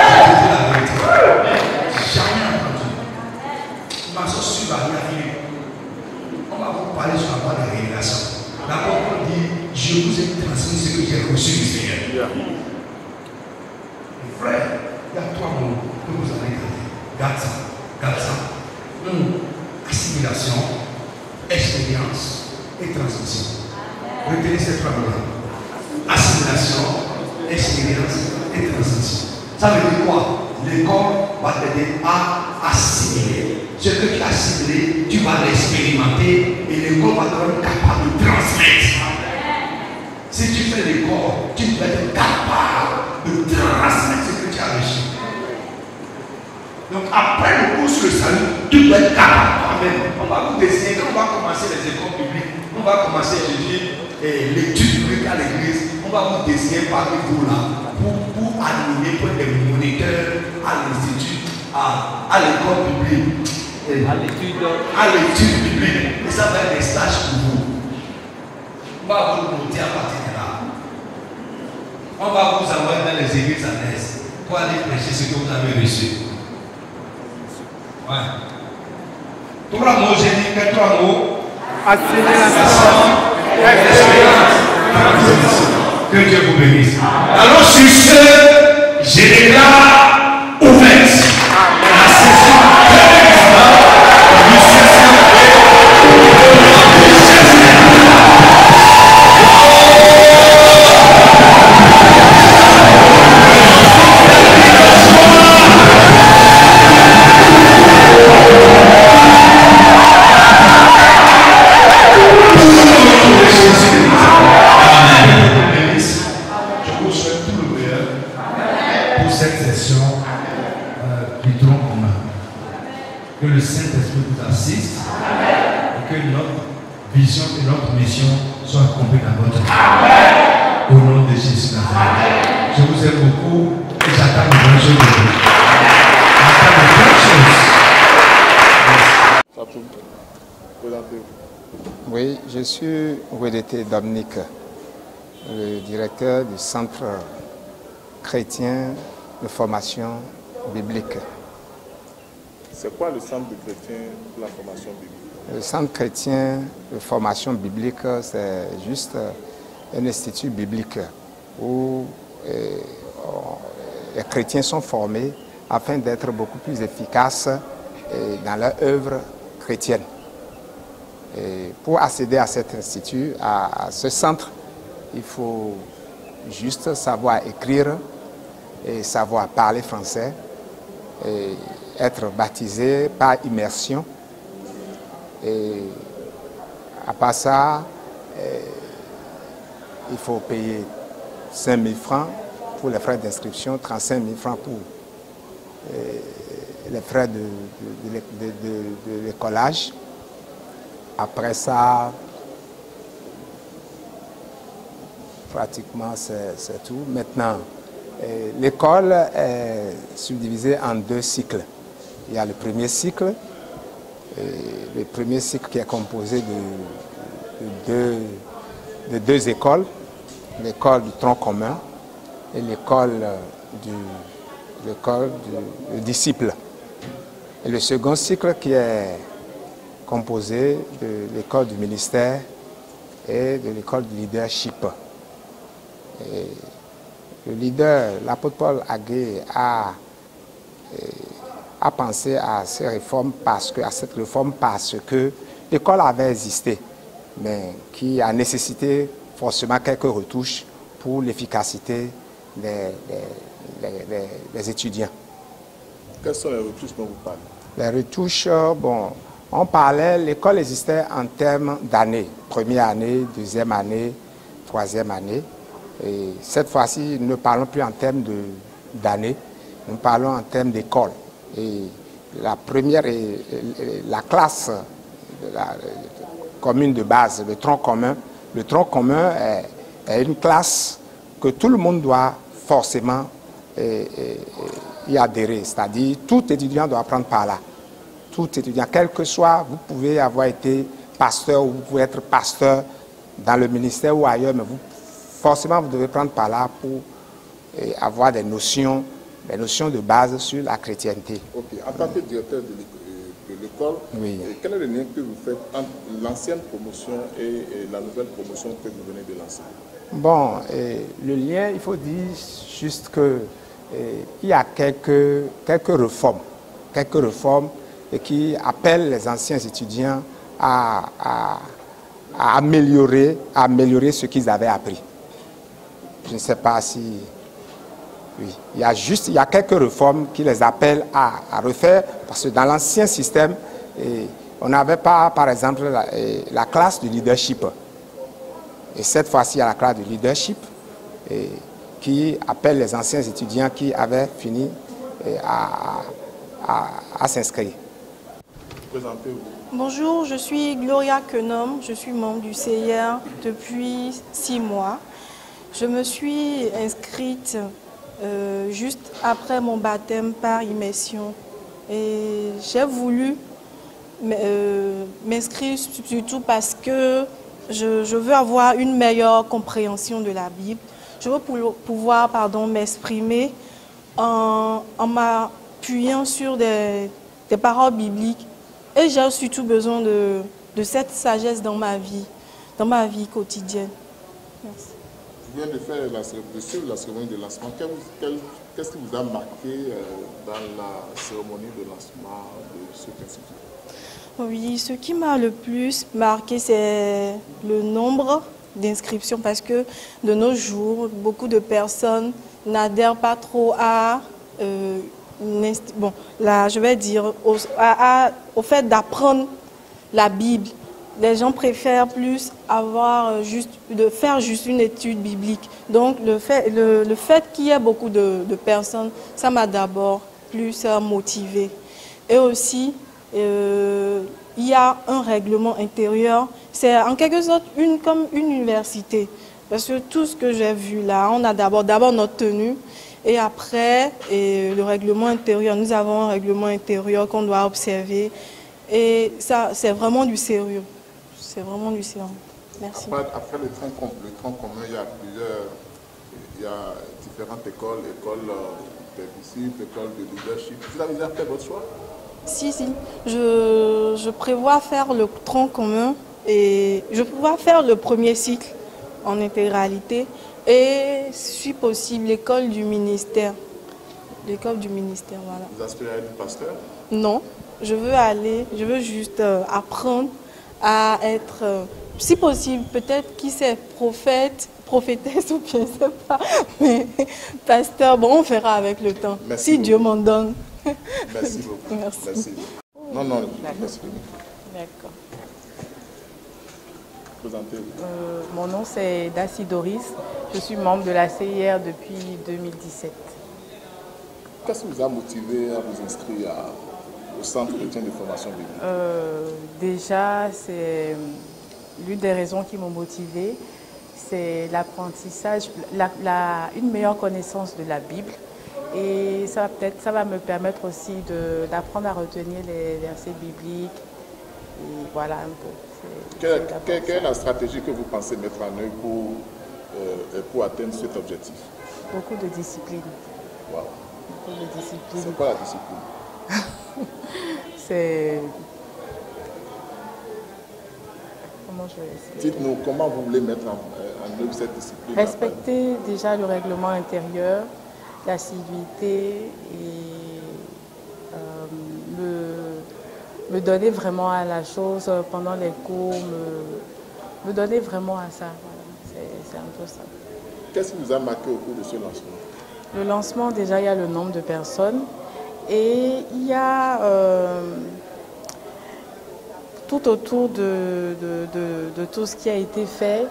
Je te dis la vérité. Jamais entendu. Ma soeur suit la parler sur la voie de la révélation. D'abord, on dit, je vous ai transmis ce que j'ai reçu du Seigneur. Frère, il y a 3 mots que vous allez garder. Garde ça. Garde ça. Assimilation, expérience et transmission. Retenez ces 3 mots-là. Assimilation, expérience et transmission. Ça veut dire quoi? L'école va t'aider à assimiler. Ce que tu as assimilé, tu vas l'expérimenter et l'école va te rendre capable de transmettre. Si tu fais l'école, tu dois être capable de transmettre ce que tu as reçu. Donc après le cours sur le salut, tu dois être capable toi-même. On va vous dessiner, quand on va commencer les écoles publiques, on va commencer à étudier l'étude publique à l'église, on va vous dessiner parmi vous là pour animer, pour être des moniteurs à l'institut, à l'école publique, à l'étude publique. Et ça va être des stages pour vous. On va vous monter à partir de là. On va vous envoyer dans les églises à l'Est pour aller prêcher ce que vous avez reçu. Ouais. 3 mots, j'ai dit que 3 mots. Assimilation, expérience, transmission. Que Dieu vous bénisse. Alors sur ce, je déclare ouverte la session que le Saint-Esprit vous assiste et que notre vision et notre mission soient accomplies dans votre vie. Au nom de Jésus Nazareth. Je vous aime beaucoup et j'attends de bonnes choses de vous. J'attends de bonnes choses. Oui, je suis Wedete Dominique, le directeur du Centre chrétien de formation biblique. C'est quoi le Centre chrétien de la formation biblique? Le Centre chrétien de formation biblique, c'est juste un institut biblique où les chrétiens sont formés afin d'être beaucoup plus efficaces dans leur œuvre chrétienne. Et pour accéder à cet institut, à ce centre, il faut juste savoir écrire et savoir parler français et être baptisé par immersion. Et à part ça, il faut payer 5 000 francs pour les frais d'inscription, 35 000 francs pour les frais de l'écolage. Après ça, pratiquement c'est tout. Maintenant, l'école est subdivisée en 2 cycles. Il y a le premier cycle, qui est composé de 2 écoles, l'école du tronc commun et l'école du disciple. Et le second cycle qui est composé de l'école du ministère et de l'école du leadership. Et le leader, l'apôtre Paul Hagué, a pensé à cette réforme parce que l'école avait existé, mais qui a nécessité forcément quelques retouches pour l'efficacité des étudiants. Quelles sont les retouches dont vous parlez? Les retouches, bon, on parlait, l'école existait en termes d'années, première année, deuxième année, troisième année. Et cette fois-ci, nous ne parlons plus en termes d'années, nous parlons en termes d'école. Et la première est la classe commune de base, le tronc commun. Le tronc commun est une classe que tout le monde doit forcément y adhérer. C'est-à-dire, tout étudiant doit apprendre par là. Tout étudiant, quel que soit, vous pouvez avoir été pasteur ou vous pouvez être pasteur dans le ministère ou ailleurs, mais forcément, vous devez prendre par là pour avoir des notions de base sur la chrétienté. Ok. En tant que directeur de l'école l'école. Oui. Quel est le lien que vous faites entre l'ancienne promotion et la nouvelle promotion que vous venez de lancer? Bon, le lien, il faut dire juste que il y a quelques réformes qui appellent les anciens étudiants à améliorer ce qu'ils avaient appris. Je ne sais pas si... Oui, il y a quelques réformes qui les appellent à refaire, parce que dans l'ancien système, on n'avait pas, par exemple, la classe du leadership. Et cette fois-ci, il y a la classe du leadership qui appelle les anciens étudiants qui avaient fini à s'inscrire. Présentez-vous. Bonjour, je suis Gloria Kenom, je suis membre du CIR depuis 6 mois. Je me suis inscrite juste après mon baptême par immersion. Et j'ai voulu m'inscrire surtout parce que je veux avoir une meilleure compréhension de la Bible. Je veux pouvoir m'exprimer en m'appuyant sur des paroles bibliques. Et j'ai surtout besoin de cette sagesse dans ma vie quotidienne. Merci. Vous venez de faire la cérémonie de lancement. Qu'est-ce qui vous a marqué dans la cérémonie de lancement de cet institut? Oui, ce qui m'a le plus marqué, c'est le nombre d'inscriptions, parce que de nos jours, beaucoup de personnes n'adhèrent pas trop au fait d'apprendre la Bible. Les gens préfèrent plus faire juste une étude biblique. Donc le fait qu'il y ait beaucoup de personnes, ça m'a d'abord plus motivée. Et aussi, il y a un règlement intérieur. C'est en quelque sorte comme une université. Parce que tout ce que j'ai vu là, on a d'abord notre tenue. Et après, le règlement intérieur. Nous avons un règlement intérieur qu'on doit observer. Et ça, c'est vraiment du sérieux. C'est vraiment du sérieux. Merci. Après le tronc commun, il y a différentes écoles des disciples, écoles de leadership. Vous avez déjà fait votre choix? Si. Je prévois faire le tronc commun et je prévois faire le premier cycle en intégralité et, si possible, l'école du ministère. L'école du ministère, voilà. Vous aspirez à être pasteur? Non, je veux juste apprendre à être, si possible, peut-être, qui sait, prophétesse ou bien, je ne sais pas, mais pasteur, bon, on verra avec le temps, si Dieu m'en donne. Merci beaucoup. Merci. Non, merci. D'accord. Présentez-vous. Mon nom c'est Dassi Doris, je suis membre de la CIR depuis 2017. Qu'est-ce qui vous a motivé à vous inscrire au Centre chrétien de formation biblique? Déjà, c'est l'une des raisons qui m'ont motivée, c'est l'apprentissage, une meilleure connaissance de la Bible. Et ça va me permettre aussi d'apprendre à retenir les versets bibliques. Et voilà un peu. Quelle est la stratégie que vous pensez mettre en œuvre pour atteindre cet objectif? Beaucoup de discipline. Wow. Beaucoup de discipline. C'est quoi la discipline? C'est... Comment je vais expliquer? Dites-nous comment vous voulez mettre en œuvre cette discipline. Respecter déjà le règlement intérieur, l'assiduité et me donner vraiment à la chose pendant les cours, me donner vraiment à ça. Voilà. C'est un peu ça. Qu'est-ce qui vous a marqué au cours de ce lancement? Le lancement, déjà, il y a le nombre de personnes et il y a tout autour de tout ce qui a été fait.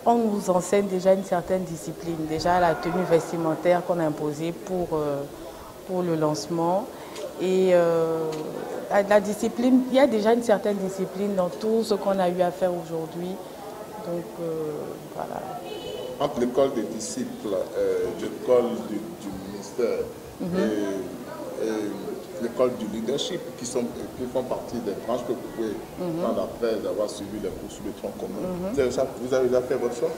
On nous enseigne déjà une certaine discipline, déjà la tenue vestimentaire qu'on a imposée pour le lancement. Et la discipline, il y a déjà une certaine discipline dans tout ce qu'on a eu à faire aujourd'hui. Donc voilà. Entre l'école des disciples, l'école du ministère et l'école du leadership qui font partie des branches que vous pouvez prendre après avoir suivi les cours sur le tronc commun. Vous avez déjà fait votre choix?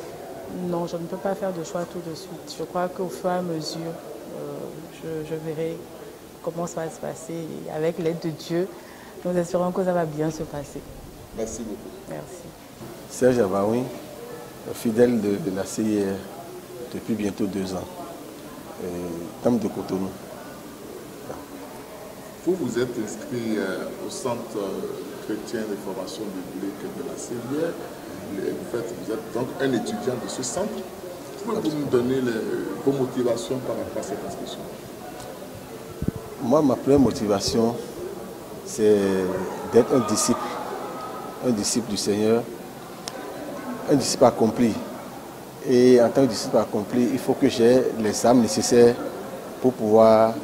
Non, je ne peux pas faire de choix tout de suite. Je crois qu'au fur et à mesure, je verrai comment ça va se passer. Et avec l'aide de Dieu, Nous espérons que ça va bien se passer. Merci beaucoup. Merci. Serge Avaoui, fidèle de la CIR depuis bientôt 2 ans, Dame de Cotonou. Vous êtes inscrit au Centre chrétien de formation biblique de la CIR. Vous êtes donc un étudiant de ce centre. Pouvez-vous nous donner vos motivations par rapport à cette inscription? Moi, ma première motivation, c'est d'être un disciple du Seigneur, un disciple accompli. Et en tant que disciple accompli, il faut que j'ai les âmes nécessaires pour pouvoir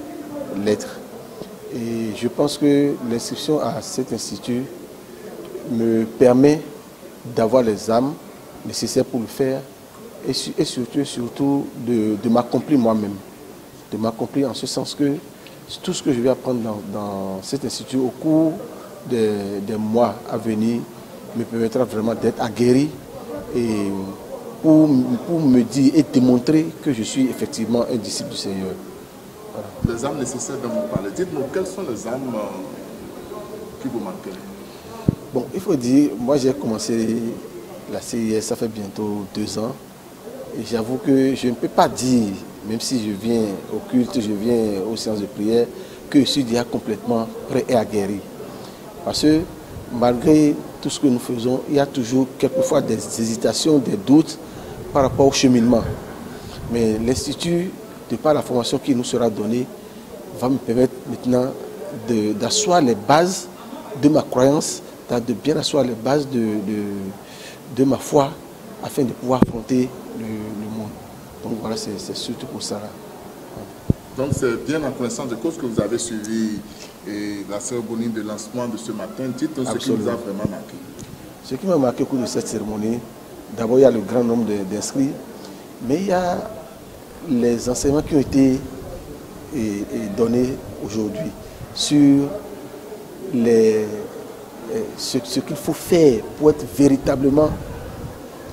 l'être. Et je pense que l'inscription à cet institut me permet d'avoir les âmes nécessaires pour le faire et surtout de m'accomplir moi-même. De m'accomplir en ce sens que tout ce que je vais apprendre dans cet institut au cours des mois à venir me permettra vraiment d'être aguerri et pour me dire et démontrer que je suis effectivement un disciple du Seigneur. Voilà. Les âmes nécessaires dont vous parlez, dites-nous quelles sont les âmes qui vous manquent? Bon, il faut dire, moi j'ai commencé la CIS, ça fait bientôt 2 ans. Et j'avoue que je ne peux pas dire, même si je viens au culte, je viens aux séances de prière, que je suis déjà complètement prêt et aguerri. Parce que malgré tout ce que nous faisons, il y a toujours quelquefois des hésitations, des doutes par rapport au cheminement. Mais l'Institut, de par la formation qui nous sera donnée, va me permettre maintenant d'asseoir les bases de ma croyance, de bien asseoir les bases de ma foi, afin de pouvoir affronter le monde. Donc voilà, c'est surtout pour ça. Donc c'est bien en connaissance de cause que vous avez suivi la cérémonie de lancement de ce matin. Dites-nous ce qui vous a vraiment marqué. Ce qui m'a marqué au cours de cette cérémonie, d'abord il y a le grand nombre d'inscrits, mais il y a les enseignements qui ont été donnés aujourd'hui sur ce qu'il faut faire pour être véritablement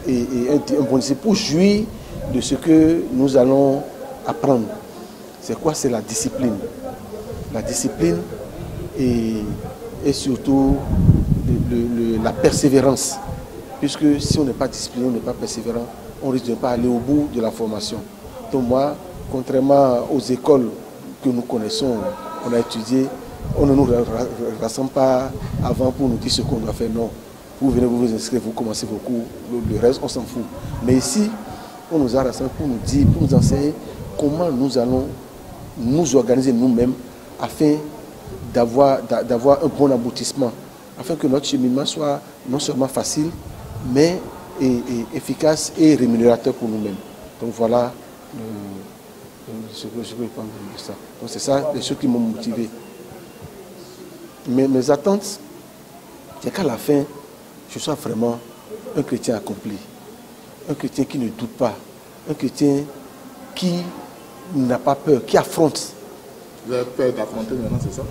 un bon disciple, pour jouir de ce que nous allons apprendre. C'est quoi? C'est la discipline. La discipline et surtout la persévérance. Puisque si on n'est pas discipliné, on n'est pas persévérant, on risque de ne pas aller au bout de la formation. Donc moi, contrairement aux écoles que nous connaissons, on a étudié, on ne nous rassemble pas avant pour nous dire ce qu'on doit faire. Non. Vous venez, vous vous inscrivez, vous commencez vos cours, le reste, on s'en fout. Mais ici, on nous a rassemblés pour nous dire, pour nous enseigner comment nous allons nous organiser nous-mêmes afin d'avoir un bon aboutissement, afin que notre cheminement soit non seulement facile, mais efficace et rémunérateur pour nous-mêmes. Donc voilà ce que je peux prendre de ça. Donc c'est ça les choses qui m'ont motivé. Mais mes attentes, c'est qu'à la fin, je sois vraiment un chrétien accompli, un chrétien qui ne doute pas, un chrétien qui n'a pas peur, qui affronte. Vous avez peur d'affronter maintenant, c'est ça?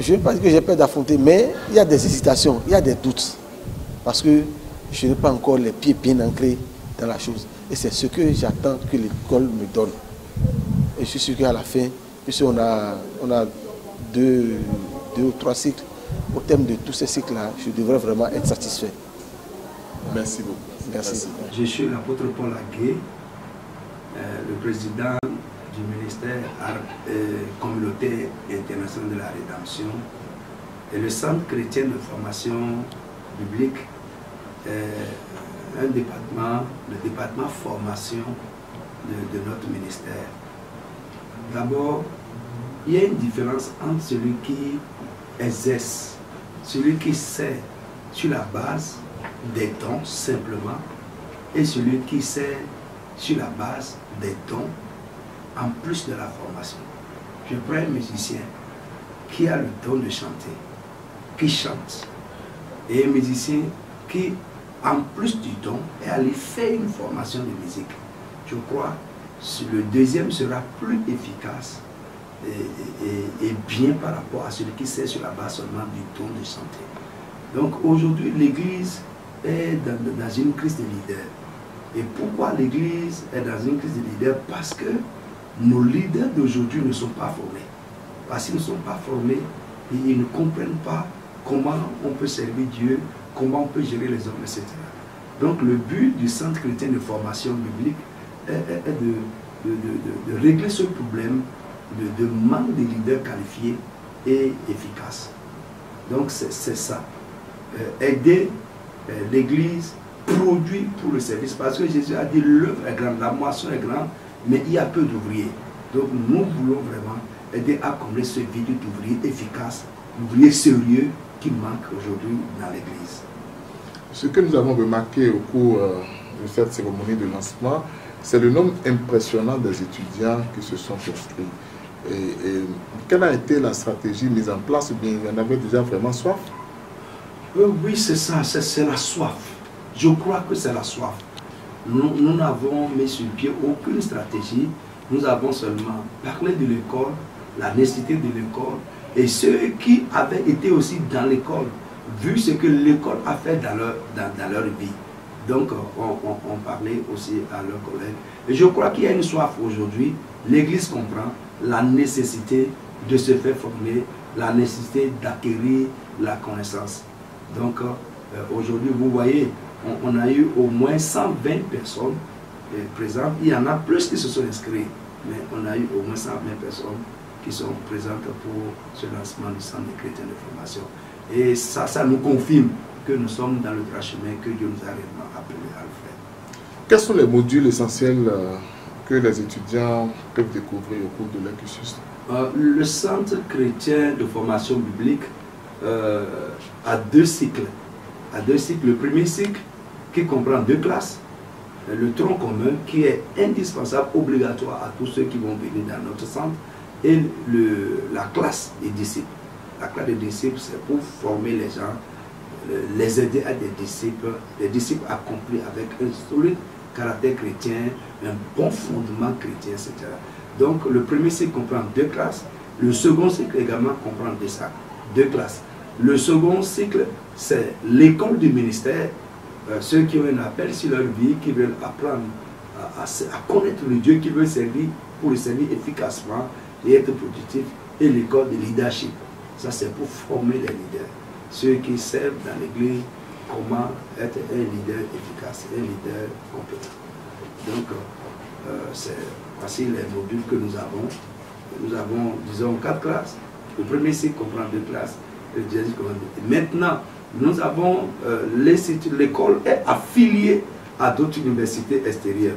Je ne veux pas dire que j'ai peur d'affronter, mais il y a des hésitations, il y a des doutes. Parce que je n'ai pas encore les pieds bien ancrés dans la chose. Et c'est ce que j'attends que l'école me donne. Et je suis sûr qu'à la fin, puisqu'on a 2 ou 3 cycles, au terme de tous ces cycles-là, je devrais vraiment être satisfait. Merci beaucoup. Merci. Je suis l'apôtre Paul Agué, le président du ministère communautaire internationale de la rédemption et le centre chrétien de formation biblique, un département, le département formation de notre ministère. D'abord, il y a une différence entre celui qui exerce, celui qui sait sur la base des dons simplement et celui qui sait sur la base des dons en plus de la formation. Je prends un musicien qui a le don de chanter, qui chante, et un musicien qui, en plus du don, est allé faire une formation de musique. Je crois que le deuxième sera plus efficace et bien par rapport à celui qui sait sur la base seulement du don de chanter. Donc aujourd'hui, l'Église est dans une crise de leader. Et pourquoi l'Église est dans une crise de leader? Parce que nos leaders d'aujourd'hui ne sont pas formés. Parce qu'ils ne sont pas formés et ils ne comprennent pas comment on peut servir Dieu, comment on peut gérer les hommes, etc. Donc le but du Centre chrétien de formation biblique est de régler ce problème de manque de leaders qualifiés et efficaces. Donc c'est ça. Aider l'Église, produit pour le service, parce que Jésus a dit l'œuvre est grande, la moisson est grande, mais il y a peu d'ouvriers. Donc nous voulons vraiment aider à combler ce vide d'ouvriers efficaces, d'ouvriers sérieux qui manque aujourd'hui dans l'Église. Ce que nous avons remarqué au cours de cette cérémonie de lancement, c'est le nombre impressionnant des étudiants qui se sont inscrits. Et quelle a été la stratégie mise en place? Ou bien il y en avait déjà vraiment soif? Oui, c'est ça, c'est la soif. Je crois que c'est la soif. Nous n'avons mis sur pied aucune stratégie. Nous avons seulement parlé de l'école, la nécessité de l'école, et ceux qui avaient été aussi dans l'école, vu ce que l'école a fait dans leur vie. Donc, on parlait aussi à leurs collègues. Et je crois qu'il y a une soif aujourd'hui. L'Église comprend la nécessité de se faire former, la nécessité d'acquérir la connaissance. Donc, aujourd'hui, vous voyez, on a eu au moins 120 personnes présentes. Il y en a plus qui se sont inscrits, mais on a eu au moins 120 personnes qui sont présentes pour ce lancement du Centre chrétien de formation. Et ça nous confirme que nous sommes dans le droit chemin, que Dieu nous a réellement appelés à le faire. Quels sont les modules essentiels que les étudiants peuvent découvrir au cours de leur cursus? Le Centre chrétien de formation biblique a deux cycles. Le premier cycle qui comprend 2 classes, le tronc commun qui est indispensable, obligatoire à tous ceux qui vont venir dans notre centre, et la classe des disciples. La classe des disciples, c'est pour former les gens, les aider à des disciples accomplis avec un solide caractère chrétien, un bon fondement chrétien, etc. Donc le premier cycle comprend 2 classes, le second cycle également comprend 2 classes. Le second cycle, c'est l'école du ministère, ceux qui ont un appel sur leur vie, qui veulent apprendre à connaître le Dieu, qui veulent servir pour le servir efficacement et être productif, et l'école de leadership. Ça, c'est pour former les leaders, ceux qui servent dans l'église, comment être un leader efficace, un leader compétent. Donc, voici les modules que nous avons. Nous avons, disons, 4 classes. Le premier cycle comprend 2 classes. Le deuxième comprend 2. Maintenant, nous avons l'école est affiliée à d'autres universités extérieures.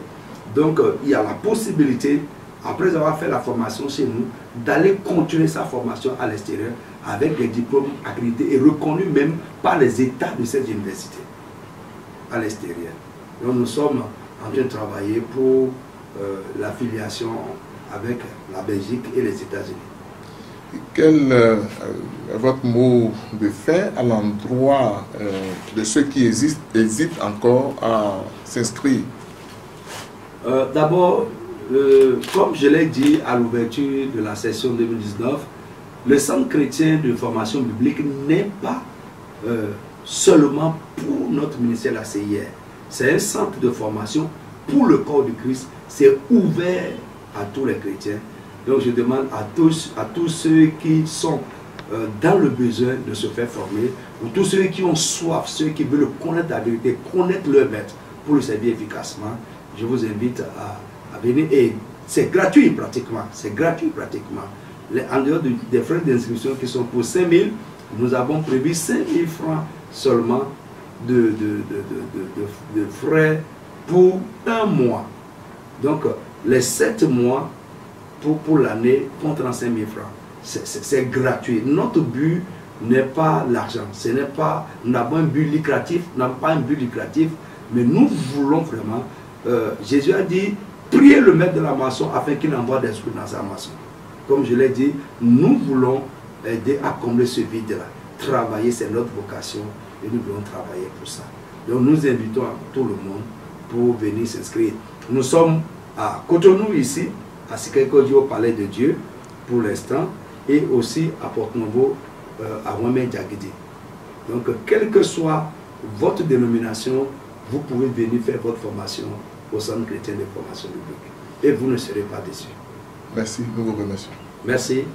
Donc, il y a la possibilité, après avoir fait la formation chez nous, d'aller continuer sa formation à l'extérieur avec des diplômes accrédités et reconnus même par les États de cette université à l'extérieur. Donc, nous sommes en train de travailler pour l'affiliation avec la Belgique et les États-Unis. Quel est votre mot de fin à l'endroit de ceux qui hésitent encore à s'inscrire? D'abord, comme je l'ai dit à l'ouverture de la session 2019, le Centre chrétien de formation biblique n'est pas seulement pour notre ministère de la CIR. C'est un centre de formation pour le corps du Christ. C'est ouvert à tous les chrétiens. Donc je demande à tous ceux qui sont dans le besoin de se faire former, ou tous ceux qui ont soif, ceux qui veulent connaître la vérité, connaître leur maître pour le servir efficacement, je vous invite à venir. Et c'est gratuit pratiquement. C'est gratuit pratiquement. En dehors des frais d'inscription qui sont pour 5 000, nous avons prévu 5 000 francs seulement de frais pour 1 mois. Donc les 7 mois pour l'année font 35 000 francs. C'est gratuit. Notre but n'est pas l'argent. Nous n'avons un but lucratif, nous n'avons pas un but lucratif, mais nous voulons vraiment. Jésus a dit, priez le maître de la moisson afin qu'il envoie des fruits dans sa moisson. Comme je l'ai dit, nous voulons aider à combler ce vide-là. Travailler, c'est notre vocation et nous voulons travailler pour ça. Donc nous invitons tout le monde pour venir s'inscrire. Nous sommes à Cotonou ici, à Sikekoji au Palais de Dieu pour l'instant, et aussi à Porte-Nouveau à Ouamé-Diaguidi. Donc quelle que soit votre dénomination, vous pouvez venir faire votre formation au Centre chrétien de formation biblique et vous ne serez pas déçus. Merci, nous vous remercions. Merci.